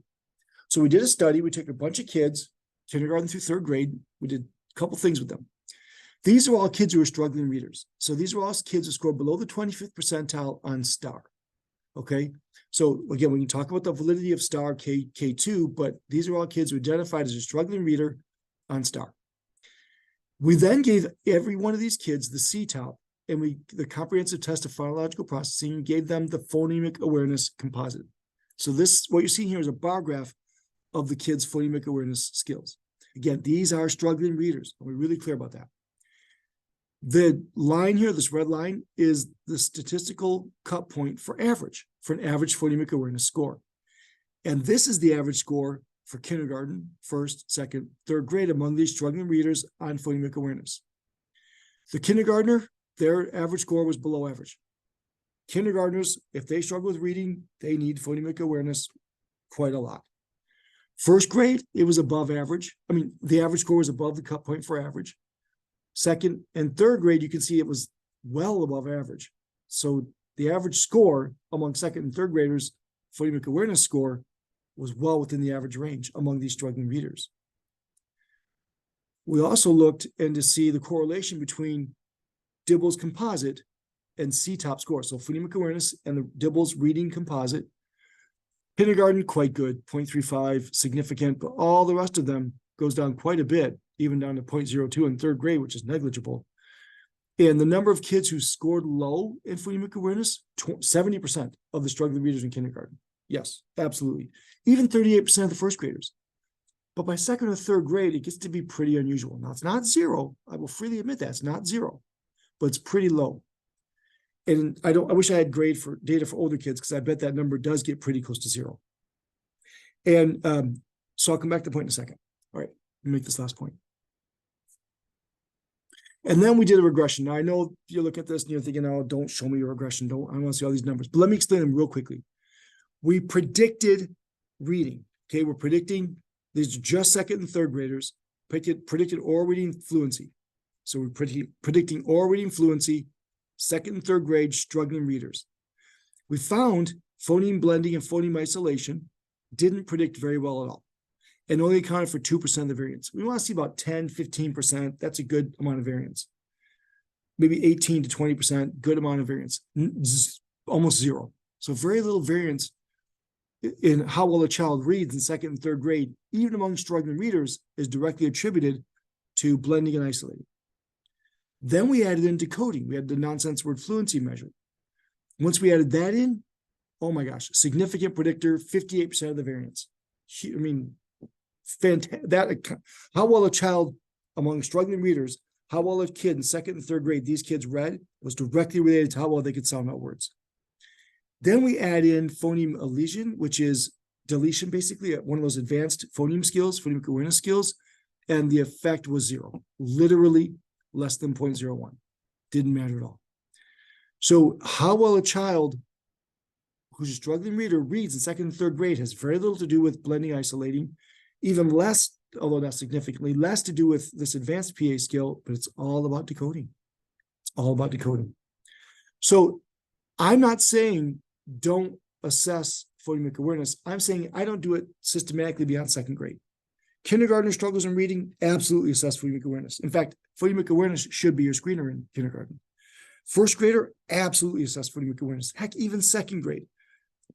So we did a study, we took a bunch of kids, kindergarten through 3rd grade. We did a couple things with them. These are all kids who are struggling readers. So these are all kids who scored below the 25th percentile on STAR. Okay. So again, we can talk about the validity of STAR K2, but these are all kids who identified as a struggling reader on STAR. We then gave every one of these kids the CTOP, and the comprehensive test of phonological processing, gave them the phonemic awareness composite. So this, what you're seeing here is a bar graph of the kids' phonemic awareness skills. Again, these are struggling readers. We're really clear about that. The line here, this red line, is the statistical cut point for an average phonemic awareness score. And this is the average score for kindergarten, 1st, 2nd, 3rd grade among these struggling readers on phonemic awareness. The kindergartner, their average score was below average. Kindergartners, if they struggle with reading, they need phonemic awareness quite a lot. 1st grade, it was above average. I mean, the average score was above the cut point for average. 2nd and 3rd grade, you can see it was well above average. So the average score among 2nd and 3rd graders, phonemic awareness score, was well within the average range among these struggling readers. We also looked to see the correlation between Dibble's composite and CTOP score. So phonemic awareness and the Dibble's reading composite. Kindergarten, quite good, 0.35, significant, but all the rest of them goes down quite a bit, even down to 0.02 in 3rd grade, which is negligible. And the number of kids who scored low in phonemic awareness, 70% of the struggling readers in kindergarten. Yes, absolutely. Even 38% of the first graders. But by second or third grade, it gets to be pretty unusual. Now, it's not zero. I will freely admit that it's not zero, but it's pretty low. And I wish I had data for older kids, because I bet that number does get pretty close to zero. And so I'll come back to the point in a second. All right, let me make this last point. And then we did a regression. Now, I know you look at this and you're thinking, oh, don't show me your regression. I want to see all these numbers. But let me explain them real quickly. We predicted reading. Okay, we're predicting, these are just second and third graders, predicted oral reading fluency. So we're predicting oral reading fluency, second and third grade struggling readers. We found phoneme blending and phoneme isolation didn't predict very well at all, and only accounted for 2% of the variance. We want to see about 10, 15%. That's a good amount of variance. Maybe 18 to 20%, good amount of variance. Almost zero. So very little variance in how well a child reads in second and third grade, even among struggling readers, is directly attributed to blending and isolating. Then we added in decoding. We had the nonsense word fluency measure. Once we added that in, oh my gosh, significant predictor, 58% of the variance. I mean, fantastic. How well a child among struggling readers, how well a kid in second and third grade, these kids read, was directly related to how well they could sound out words. Then we add in phoneme elision, which is deletion, basically, one of those advanced phoneme skills, phonemic awareness skills, and the effect was zero, literally less than 0.01. Didn't matter at all. So how well a child who's a struggling reader reads in second and third grade has very little to do with blending, isolating, even less, although not significantly, less to do with this advanced PA skill, but it's all about decoding. It's all about decoding. So I'm not saying don't assess phonemic awareness. I'm saying I don't do it systematically beyond second grade. Kindergarten struggles in reading, absolutely assess phonemic awareness. In fact, phonemic awareness should be your screener in kindergarten. First grader, absolutely assess phonemic awareness. Heck, even second grade.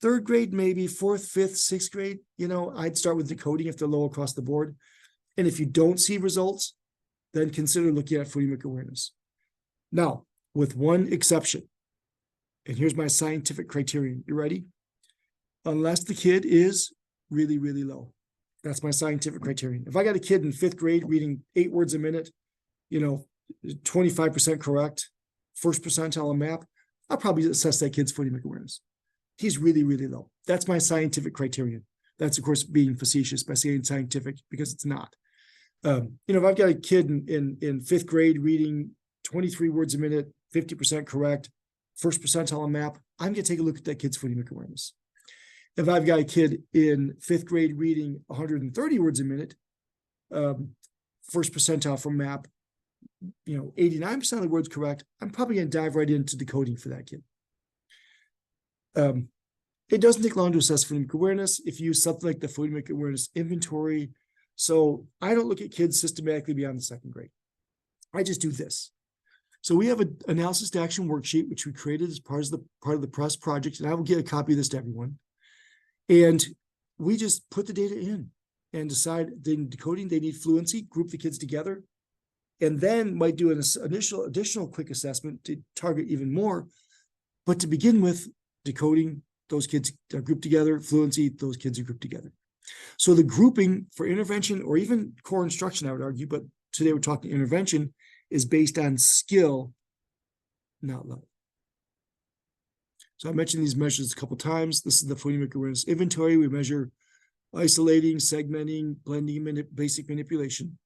Third grade, maybe fourth, fifth, sixth grade, I'd start with decoding if they're low across the board. And if you don't see results, then consider looking at phonemic awareness. Now, with one exception, and here's my scientific criterion. You ready? Unless the kid is really, really low. That's my scientific criterion. If I got a kid in fifth grade reading 8 words a minute, 25% correct, first percentile on map, I'll probably assess that kid's phonemic awareness. He's really, really low. That's my scientific criterion. That's, of course, being facetious by saying scientific, because it's not. If I've got a kid in fifth grade reading 23 words a minute, 50% correct, first percentile on map, I'm going to take a look at that kid's phonemic awareness. If I've got a kid in fifth grade reading 130 words a minute, first percentile from map, 89% of the words correct, I'm probably going to dive right into decoding for that kid. It doesn't take long to assess phonemic awareness if you use something like the phonemic awareness inventory. So I don't look at kids systematically beyond the second grade. I just do this. So we have an analysis to action worksheet, which we created as part of the press project, and I will get a copy of this to everyone. And we just put the data in and decide they need decoding, they need fluency, group the kids together, and then might do an additional quick assessment to target even more. But to begin with, decoding, those kids are grouped together, fluency, those kids are grouped together. So the grouping for intervention, or even core instruction, I would argue, but today we're talking intervention, is based on skill, not level. So I mentioned these measures a couple of times. This is the phonemic awareness inventory. We measure isolating, segmenting, blending, basic manipulation.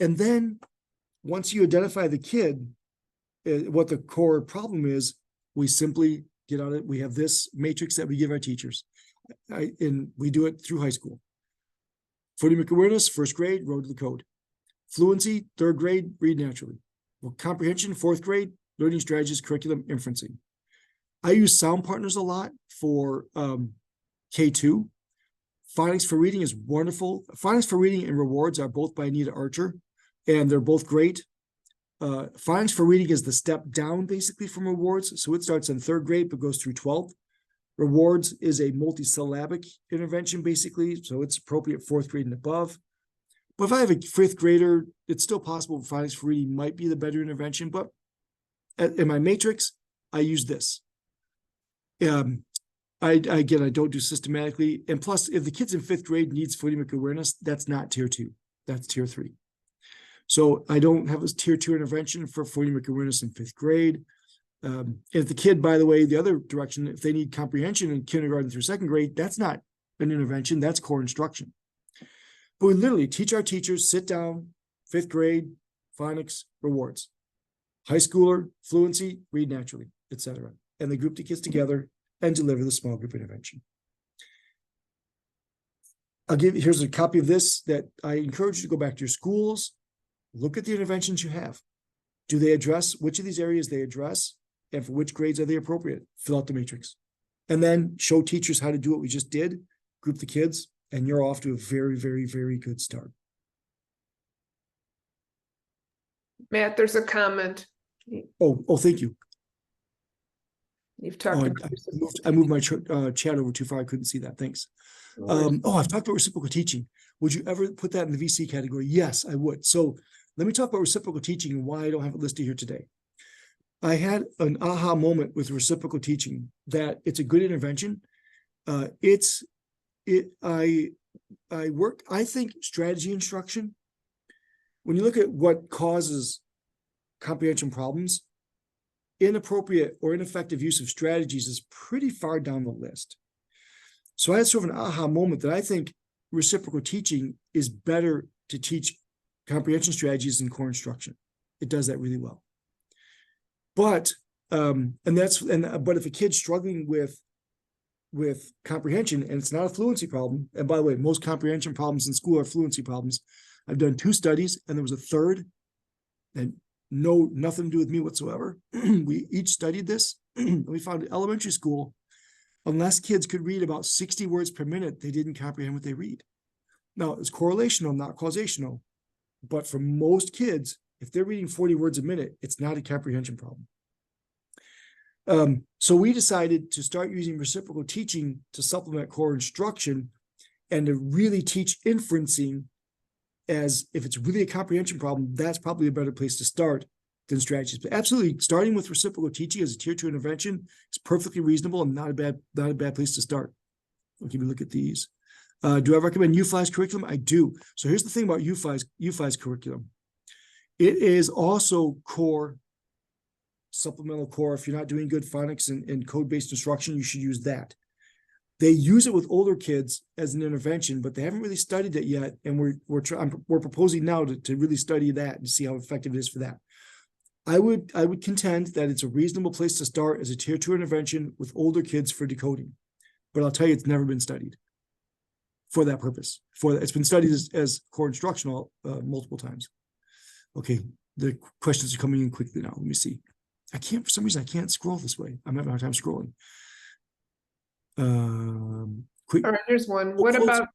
And then once you identify the kid, what the core problem is, we simply get on it. We have this matrix that we give our teachers, and we do it through high school. Phonemic awareness, first grade, road to the code. Fluency, third grade, read naturally. Well, comprehension, fourth grade, learning strategies, curriculum, inferencing. I use Sound Partners a lot for K2. Phonics for Reading is wonderful. Phonics for Reading and Rewards are both by Anita Archer, and they're both great. Phonics for Reading is the step down, basically, from Rewards. So it starts in third grade, but goes through 12th. Rewards is a multisyllabic intervention, basically. So it's appropriate fourth grade and above. Well, if I have a fifth grader, it's still possible phonics for reading might be the better intervention, but in my matrix, I use this. Again, I don't do systematically. And plus, if the kid's in fifth grade needs phonemic awareness, that's not tier 2, that's tier 3. So I don't have a tier 2 intervention for phonemic awareness in fifth grade. If the kid, by the way, the other direction, if they need comprehension in kindergarten through second grade, that's not an intervention, that's core instruction. But we literally teach our teachers, sit down, fifth grade, phonics, rewards. High schooler, fluency, read naturally, etc. And they group the kids together and deliver the small group intervention. Here's a copy of this that I encourage you to go back to your schools, look at the interventions you have. Do they address which of these areas they address, and for which grades are they appropriate? Fill out the matrix. And then show teachers how to do what we just did, group the kids, and you're off to a very, very, very good start. Matt, there's a comment. Oh, thank you. You've talked about I moved my chat over too far. I couldn't see that. Thanks. I've talked about reciprocal teaching. Would you ever put that in the VC category? Yes, I would. So let me talk about reciprocal teaching and why I don't have it listed here today. I had an aha moment with reciprocal teaching that it's a good intervention. I think strategy instruction, when you look at what causes comprehension problems, inappropriate or ineffective use of strategies is pretty far down the list. So I had sort of an aha moment that I think reciprocal teaching is better to teach comprehension strategies than core instruction. It does that really well. But but if a kid's struggling with comprehension and it's not a fluency problem, and by the way, most comprehension problems in school are fluency problems. I've done 2 studies and there was a third, and nothing to do with me whatsoever. We each studied this. We found in elementary school, unless kids could read about 60 words per minute, they didn't comprehend what they read. Now, it's correlational, not causational. But for most kids, if they're reading 40 words a minute, it's not a comprehension problem. So we decided to start using reciprocal teaching to supplement core instruction and to really teach inferencing, as if it's really a comprehension problem, that's probably a better place to start than strategies. But absolutely, starting with reciprocal teaching as a tier 2 intervention is perfectly reasonable and not a bad place to start. I'll give you a look at these. Do I recommend UFI's curriculum? I do. So here's the thing about UFI's curriculum. It is also core, supplemental core. If you're not doing good phonics and code-based instruction, you should use that. They use it with older kids as an intervention, but they haven't really studied it yet. And we're proposing now to really study that and see how effective it is for that. I would contend that it's a reasonable place to start as a tier 2 intervention with older kids for decoding. But I'll tell you, it's never been studied for that purpose. It's been studied as core instructional multiple times. Okay, the questions are coming in quickly now. Let me see. For some reason, I can't scroll this way. I'm having a hard time scrolling. Quick. All right, here's one. What about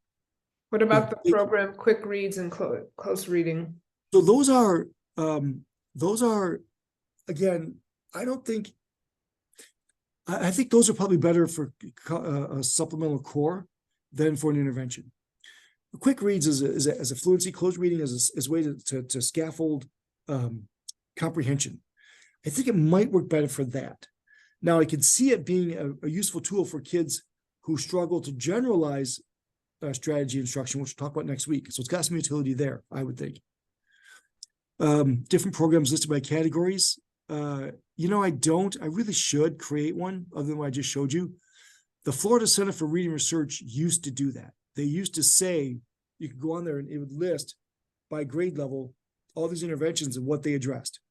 the program quick reads and close reading? So those are again, I think those are probably better for a supplemental core than for an intervention. Quick reads as a fluency, closed reading as a way to scaffold comprehension. I think it might work better for that. Now, I could see it being a useful tool for kids who struggle to generalize strategy instruction, which we'll talk about next week. So it's got some utility there, I would think. Different programs listed by categories. I really should create one other than what I just showed you. The Florida Center for Reading Research used to do that. They used to say, you could go on there and it would list by grade level all these interventions and what they addressed.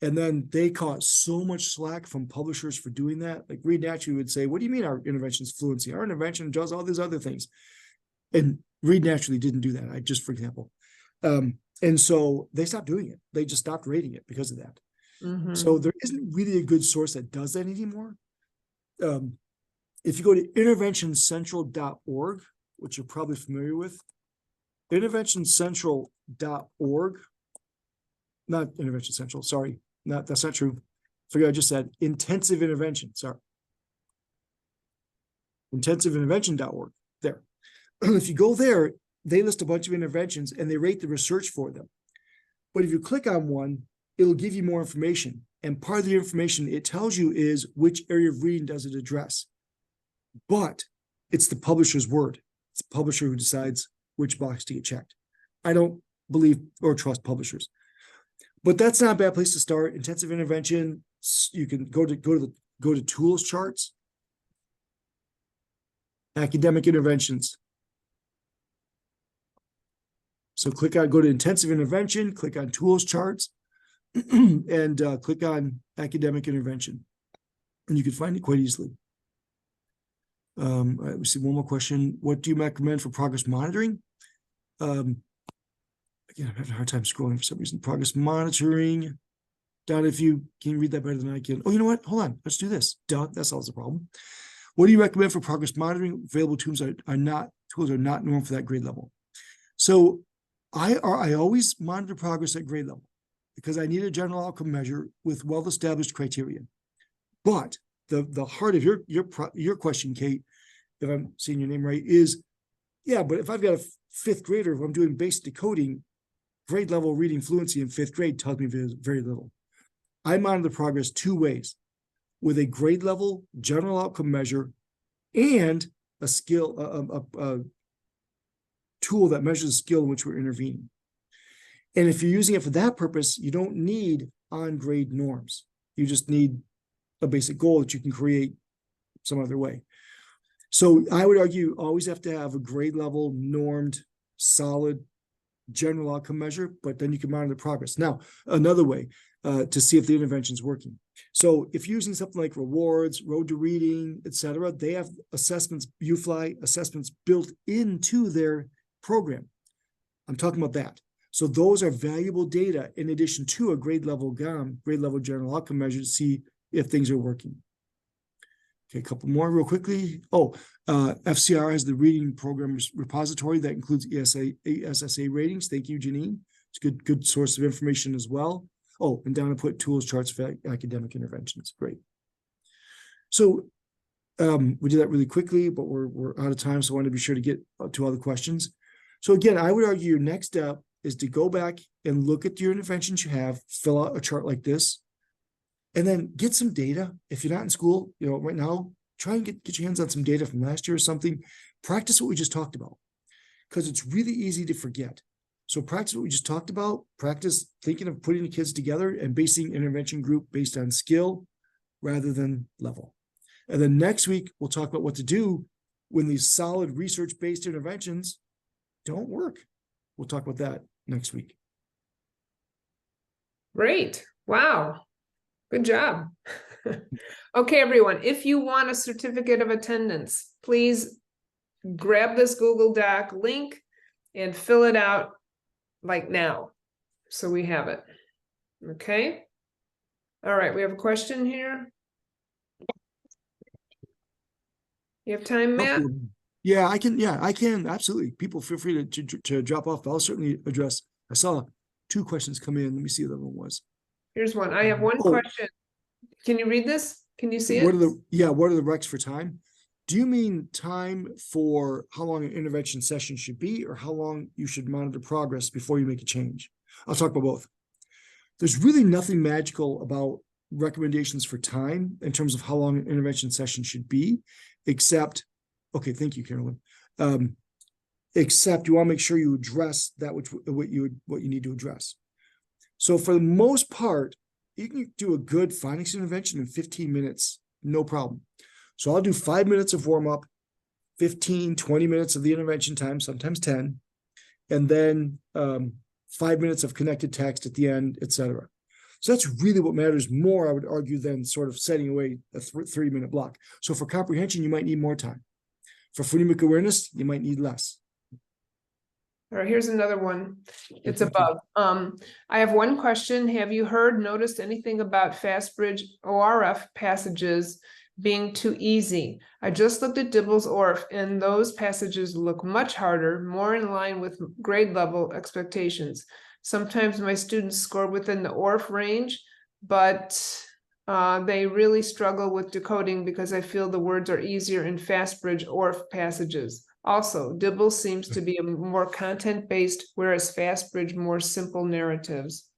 And then they caught so much slack from publishers for doing that. Like Read Naturally would say, what do you mean our intervention is fluency? Our intervention does all these other things. And Read Naturally didn't do that, for example. And so they stopped doing it. They just stopped rating it because of that. Mm-hmm. So there isn't really a good source that does that anymore. If you go to interventioncentral.org, which you're probably familiar with, interventioncentral.org, not Intervention Central, sorry, that's not true. Forget I just said intensive intervention, sorry. Intensiveintervention.org, there. If you go there, they list a bunch of interventions and they rate the research for them. But if you click on one, it'll give you more information. And part of the information it tells you is which area of reading does it address. But it's the publisher's word. It's the publisher who decides which box to get checked. I don't believe or trust publishers. But that's not a bad place to start. Intensive intervention, you can go to tools charts, academic interventions. So go to intensive intervention, click on tools charts, and click on academic intervention. And you can find it quite easily. All right, we see one more question. What do you recommend for progress monitoring? Again, I'm having a hard time scrolling for some reason. Progress monitoring. Don, if you can read that better than I can. Oh, you know what? Hold on. Let's do this. Don, that solves the problem. What do you recommend for progress monitoring? Available tools are not normal for that grade level. So I always monitor progress at grade level because I need a general outcome measure with well-established criteria. But the heart of your question, Kate, if I'm saying your name right, is, yeah, but if I've got a fifth grader, if I'm doing basic decoding, grade level reading fluency in fifth grade tells me very little. I monitor progress two ways, with a grade level general outcome measure and a skill, a tool that measures the skill in which we're intervening. And if you're using it for that purpose, you don't need on-grade norms. You just need a basic goal that you can create some other way. So I would argue always have to have a grade level normed, solid general outcome measure, but then you can monitor progress. Now, another way to see if the intervention is working. So if you're using something like rewards, road to reading, etc., they have assessments, UFly assessments built into their program. I'm talking about that. So those are valuable data in addition to a grade level GOM, grade level general outcome measure to see if things are working. Okay, a couple more real quickly. Oh, FCR has the reading program repository that includes ESSA ratings. Thank you, Janine. It's a good source of information as well. Oh, and down to put tools charts for academic interventions. Great. So we did that really quickly, but we're out of time, so I want to be sure to get to all the questions. So again, I would argue your next step is to go back and look at your interventions you have, fill out a chart like this, and then get some data. If you're not in school, right now, try and get your hands on some data from last year or something. Practice what we just talked about, because it's really easy to forget. So practice what we just talked about. Practice thinking of putting the kids together and basing intervention group based on skill rather than level. And then next week, we'll talk about what to do when these solid research-based interventions don't work. We'll talk about that next week. Great. Wow. Good job. Okay, everyone, if you want a certificate of attendance, please grab this Google Doc link and fill it out like now. So we have it. Okay. All right, we have a question here. You have time, Matt? Yeah, I can. Yeah, I can. Absolutely. People feel free to drop off. I'll certainly address. I saw 2 questions come in. Let me see what the other one was. Here's one. I have one question. Can you read this? Can you see it? What are the recs for time? Do you mean time for how long an intervention session should be, or how long you should monitor progress before you make a change? I'll talk about both. There's really nothing magical about recommendations for time in terms of how long an intervention session should be, except, okay, thank you, Carolyn. Except you want to make sure you address that what you need to address. So for the most part, you can do a good phonics intervention in 15 minutes, no problem. So I'll do 5 minutes of warm up, 15, 20 minutes of the intervention time, sometimes 10, and then 5 minutes of connected text at the end, etc. So that's really what matters more, I would argue, than sort of setting away a 3-minute block. So for comprehension, you might need more time. For phonemic awareness, you might need less. All right, here's another one. It's above. I have one question. Have you noticed anything about FastBridge ORF passages being too easy? I just looked at Dibble's ORF and those passages look much harder, more in line with grade level expectations. Sometimes my students score within the ORF range, but they really struggle with decoding because I feel the words are easier in FastBridge ORF passages. Also, Dibble seems to be a more content-based, whereas FastBridge more simple narratives.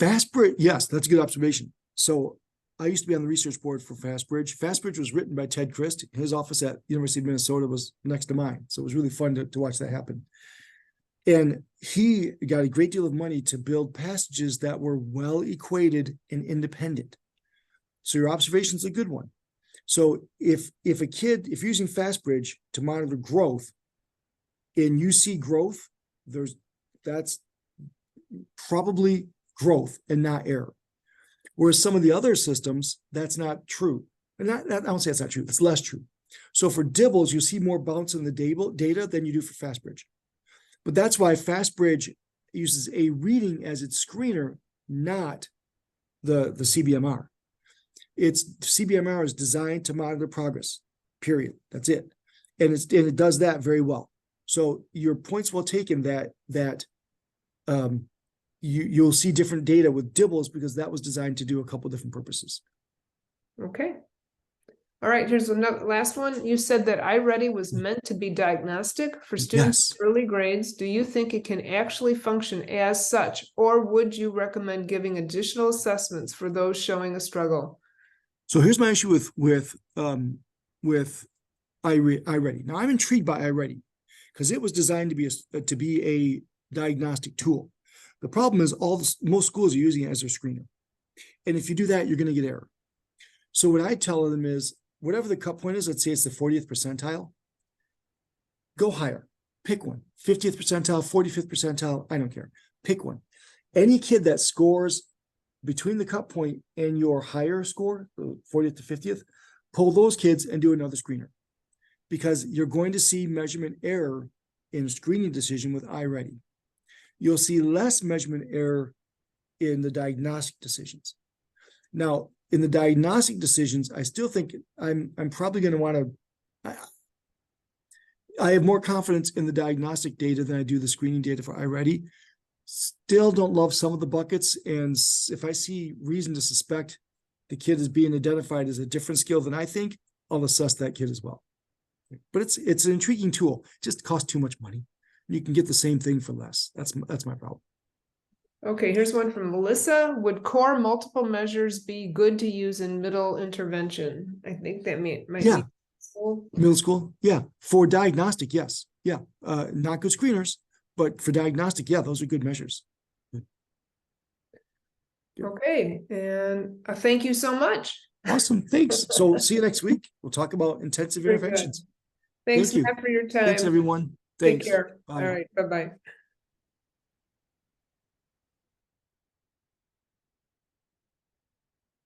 FastBridge, yes, that's a good observation. So I used to be on the research board for FastBridge. FastBridge was written by Ted Christ. His office at University of Minnesota was next to mine. So it was really fun to watch that happen. And he got a great deal of money to build passages that were well equated and independent. So your observation is a good one. So if you're using FastBridge to monitor growth and you see growth, that's probably growth and not error. Whereas some of the other systems, that's not true. And I won't say it's not true, it's less true. So for Dibbles, you see more bounce in the data than you do for FastBridge. But that's why FastBridge uses a reading as its screener, not the CBMR. CBMR is designed to monitor progress, period. That's it. And it does that very well. So your point's well taken that you'll see different data with Dibbles because that was designed to do a couple different purposes. Okay. All right, here's another last one. You said that iReady was meant to be diagnostic for students in early grades. Do you think it can actually function as such, or would you recommend giving additional assessments for those showing a struggle? So here's my issue with iReady. Now I'm intrigued by iReady because it was designed to be a diagnostic tool. The problem is most schools are using it as their screener. And if you do that, you're going to get error. So what I tell them is, whatever the cut point is, let's say it's the 40th percentile, go higher, pick one, 50th percentile, 45th percentile, I don't care, pick one. Any kid that scores between the cut point and your higher score, 40th to 50th, pull those kids and do another screener, because you're going to see measurement error in a screening decision with iReady. You'll see less measurement error in the diagnostic decisions. Now, in the diagnostic decisions, I still think I'm probably going to want to, I have more confidence in the diagnostic data than I do the screening data for iReady. Still don't love some of the buckets. And if I see reason to suspect the kid is being identified as a different skill than I think, I'll assess that kid as well. But it's an intriguing tool. It just costs too much money. You can get the same thing for less. That's my problem. Okay, here's one from Melissa. Would core multiple measures be good to use in middle intervention? I think that might be middle school. Yeah, for diagnostic, yes. Yeah, not good screeners, but for diagnostic, yeah, those are good measures. Okay, and thank you so much. Awesome, thanks. So see you next week. We'll talk about intensive interventions. Thanks, Matt, for your time. Thanks, everyone. Thanks. Take care. Bye. All right, bye-bye.